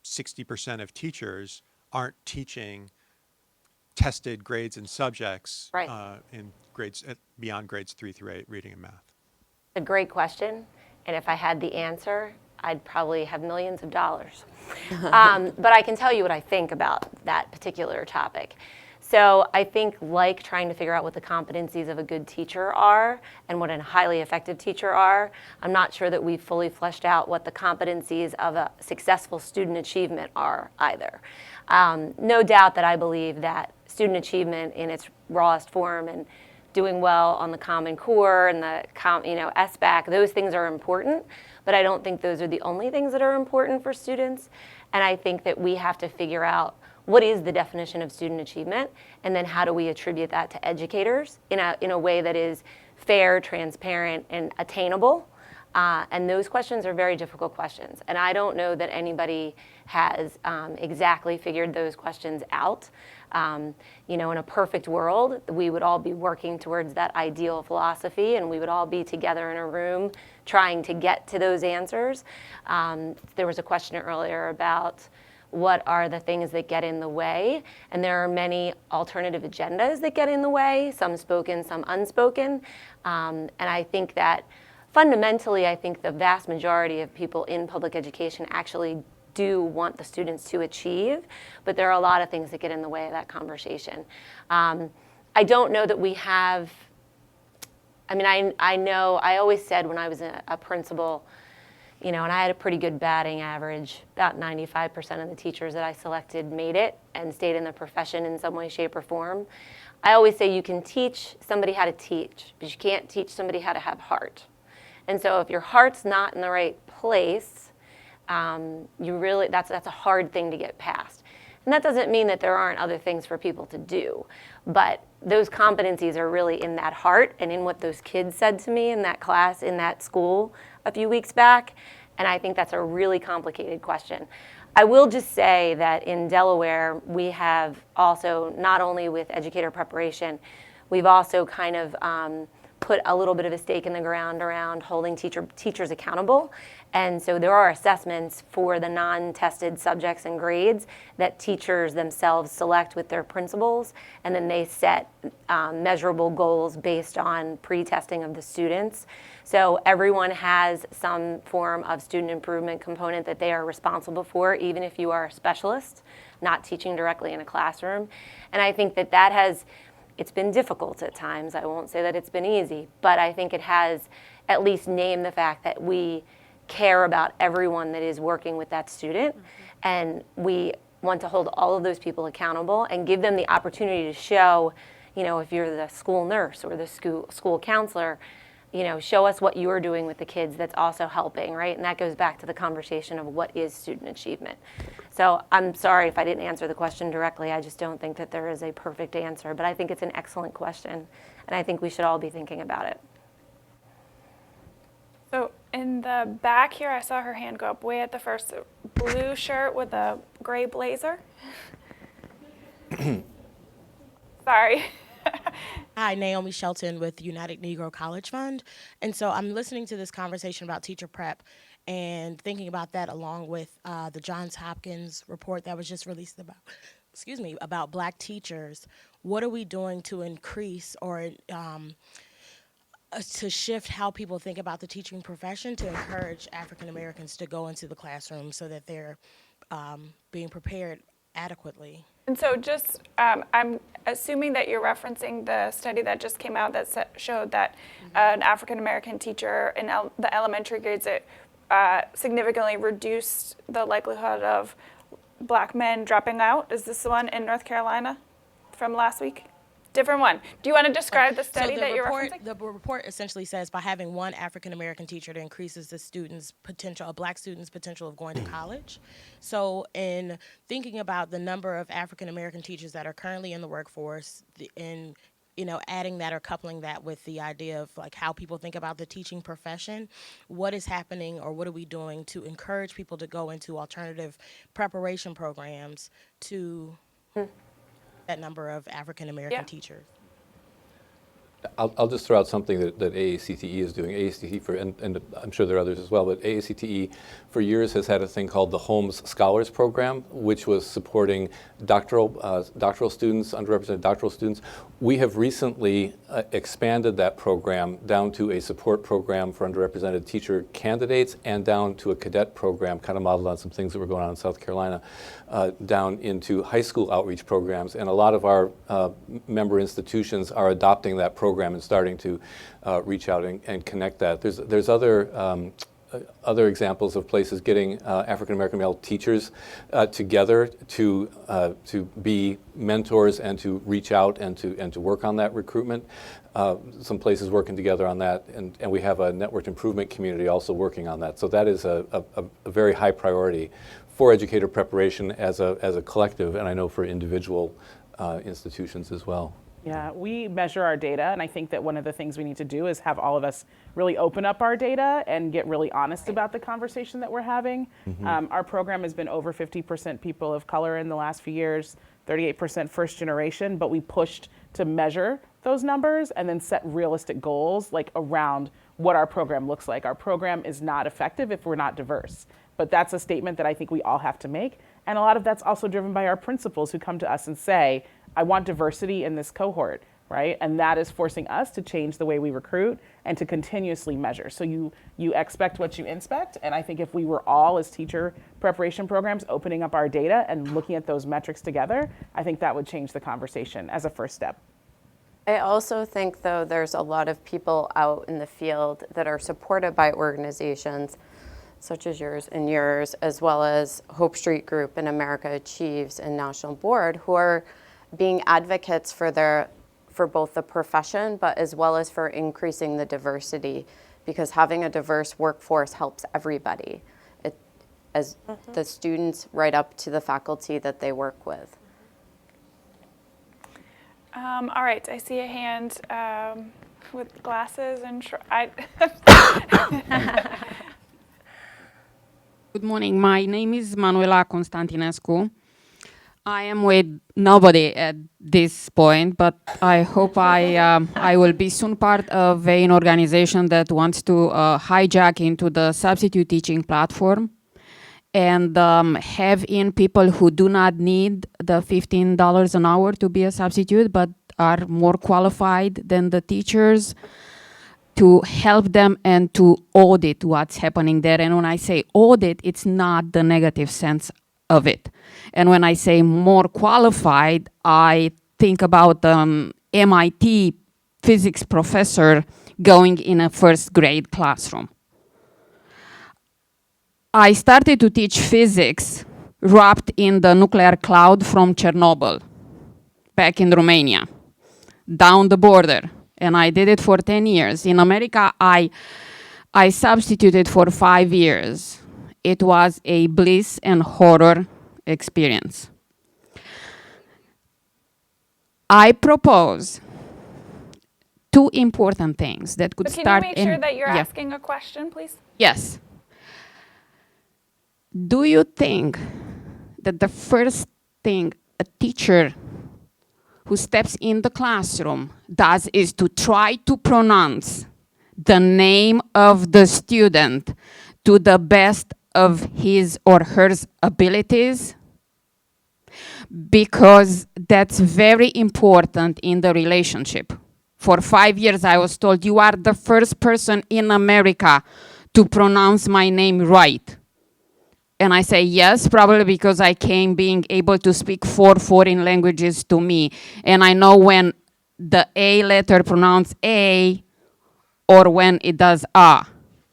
60% of teachers aren't teaching tested grades and subjects in grades beyond grades 3 through 8, reading and math? A great question, and if I had the answer, I'd probably have millions of dollars. But I can tell you what I think about that particular topic. So I think, like trying to figure out what the competencies of a good teacher are and what a highly effective teacher are, I'm not sure that we've fully fleshed out what the competencies of a successful student achievement are either. No doubt that I believe that student achievement in its rawest form and doing well on the Common Core and the SBAC, those things are important, but I don't think those are the only things that are important for students. And I think that we have to figure out what is the definition of student achievement, and then how do we attribute that to educators in a way that is fair, transparent, and attainable. And those questions are very difficult questions. And I don't know that anybody has exactly figured those questions out. In a perfect world, we would all be working towards that ideal philosophy, and we would all be together in a room trying to get to those answers. There was a question earlier about what are the things that get in the way, and there are many alternative agendas that get in the way, some spoken, some unspoken. And I think that fundamentally, I think the vast majority of people in public education actually do want the students to achieve, but there are a lot of things that get in the way of that conversation. I don't know that we have, I know, I always said when I was a principal, and I had a pretty good batting average, about 95% of the teachers that I selected made it and stayed in the profession in some way, shape, or form. I always say you can teach somebody how to teach, but you can't teach somebody how to have heart. And so if your heart's not in the right place, that's a hard thing to get past. And that doesn't mean that there aren't other things for people to do, but those competencies are really in that heart and in what those kids said to me in that class, in that school a few weeks back. And I think that's a really complicated question. I will just say that in Delaware, we have also, not only with educator preparation, we've also kind of put a little bit of a stake in the ground around holding teachers accountable. And so there are assessments for the non-tested subjects and grades that teachers themselves select with their principals, and then they set measurable goals based on pre-testing of the students. So everyone has some form of student improvement component that they are responsible for, even if you are a specialist, not teaching directly in a classroom. And I think it's been difficult at times. I won't say that it's been easy, but I think it has at least named the fact that we care about everyone that is working with that student, and we want to hold all of those people accountable and give them the opportunity to show, if you're the school nurse or the school counselor, show us what you're doing with the kids that's also helping, right? And that goes back to the conversation of what is student achievement. So I'm sorry if I didn't answer the question directly. I just don't think that there is a perfect answer, but I think it's an excellent question, and I think we should all be thinking about it. So in the back here, I saw her hand go up way at the first. Blue shirt with a gray blazer. Sorry. Hi, Naomi Shelton with United Negro College Fund. And so I'm listening to this conversation about teacher prep and thinking about that along with the Johns Hopkins report that was just released about Black teachers. What are we doing to increase or to shift how people think about the teaching profession to encourage African Americans to go into the classroom so that they're being prepared adequately? And so just, I'm assuming that you're referencing the study that just came out that showed that an African-American teacher in the elementary grades, it significantly reduced the likelihood of Black men dropping out. Is this the one in North Carolina from last week? Different one. Do you want to describe the study that you're referencing? The report essentially says by having one African American teacher, it increases the student's potential, a Black student's potential of going to college. So in thinking about the number of African American teachers that are currently in the workforce, adding that or coupling that with the idea of like how people think about the teaching profession, what is happening or what are we doing to encourage people to go into alternative preparation programs to that number of African American teachers? I'll just throw out something that AACTE is doing. AACTE, and I'm sure there are others as well, but AACTE for years has had a thing called the Holmes Scholars Program, which was supporting doctoral students, underrepresented doctoral students. We have recently expanded that program down to a support program for underrepresented teacher candidates and down to a cadet program, kind of modeled on some things that were going on in South Carolina, down into high school outreach programs. And a lot of our member institutions are adopting that program and starting to reach out and connect that. There's other examples of places getting African American male teachers together to be mentors and to reach out and to work on that recruitment. Some places working together on that, and we have a networked improvement community also working on that. So that is a very high priority for educator preparation as a collective, and I know for individual institutions as well. Yeah, we measure our data, and I think that one of the things we need to do is have all of us really open up our data and get really honest about the conversation that we're having. Our program has been over 50% people of color in the last few years, 38% first generation, but we pushed to measure those numbers and then set realistic goals like around what our program looks like. Our program is not effective if we're not diverse, but that's a statement that I think we all have to make. And a lot of that's also driven by our principals who come to us and say, I want diversity in this cohort, right? And that is forcing us to change the way we recruit and to continuously measure. So you expect what you inspect, and I think if we were all as teacher preparation programs opening up our data and looking at those metrics together, I think that would change the conversation as a first step. I also think, though, there's a lot of people out in the field that are supported by organizations such as yours, as well as Hope Street Group and America Achieves and National Board, who are being advocates for both the profession, but as well as for increasing the diversity, because having a diverse workforce helps everybody, as the students right up to the faculty that they work with. All right, I see a hand with glasses and Good morning. My name is Manuela Constantinescu. I am with nobody at this point, but I hope I will be soon part of an organization that wants to hijack into the substitute teaching platform and have in people who do not need the $15 an hour to be a substitute, but are more qualified than the teachers, to help them and to audit what's happening there. And when I say audit, it's not the negative sense of it. And when I say more qualified, I think about MIT physics professor going in a first grade classroom. I started to teach physics wrapped in the nuclear cloud from Chernobyl, back in Romania, down the border. And I did it for 10 years. In America, I substituted for 5 years. It was a bliss and horror experience. I propose 2 important things that could start. Can you make sure that you're asking a question, please? Yes. Do you think that the first thing a teacher who steps in the classroom does is to try to pronounce the name of the student to the best of his or her abilities? Because that's very important in the relationship. For 5 years, I was told, you are the first person in America to pronounce my name right. And I say, yes, probably because I came being able to speak 4 foreign languages to me. And I know when the A letter pronounces A or when it does A.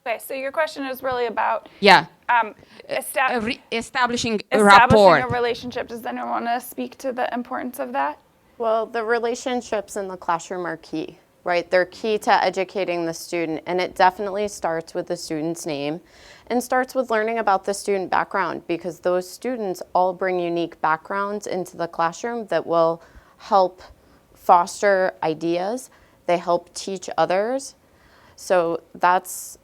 Okay, so your question is really about establishing a rapport. Establishing a relationship. Does anyone want to speak to the importance of that? Well, the relationships in the classroom are key, right? They're key to educating the student, and it definitely starts with the student's name and starts with learning about the student background, because those students all bring unique backgrounds into the classroom that will help foster ideas. They help teach others. So that's,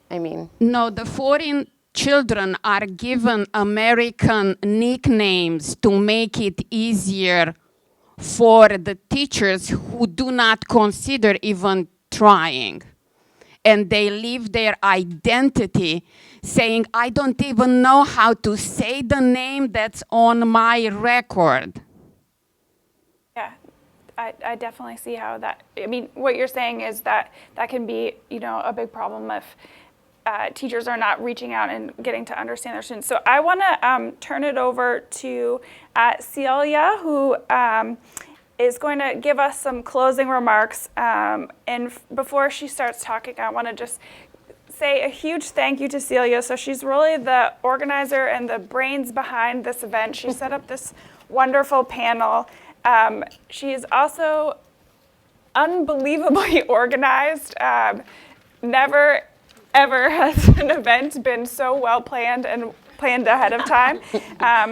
No, the foreign children are given American nicknames to make it easier for the teachers who do not consider even trying. And they leave their identity saying, I don't even know how to say the name that's on my record. Yeah, I definitely see how that, what you're saying is that can be, a big problem if teachers are not reaching out and getting to understand their students. So I want to turn it over to Celia, who is going to give us some closing remarks. And before she starts talking, I want to just say a huge thank you to Celia. So she's really the organizer and the brains behind this event. She set up this wonderful panel. She is also unbelievably organized. Never, ever has an event been so well planned and planned ahead of time.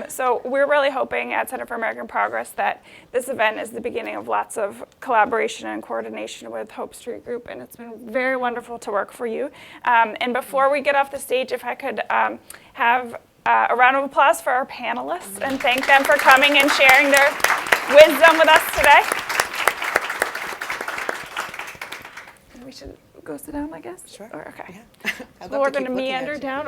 So we're really hoping at Center for American Progress that this event is the beginning of lots of collaboration and coordination with Hope Street Group, and it's been very wonderful to work for you. And before we get off the stage, if I could have a round of applause for our panelists and thank them for coming and sharing their wisdom with us today. We should go sit down, I guess? Sure. Okay. Yeah. I'd So love we're to going to keep looking at meander you. down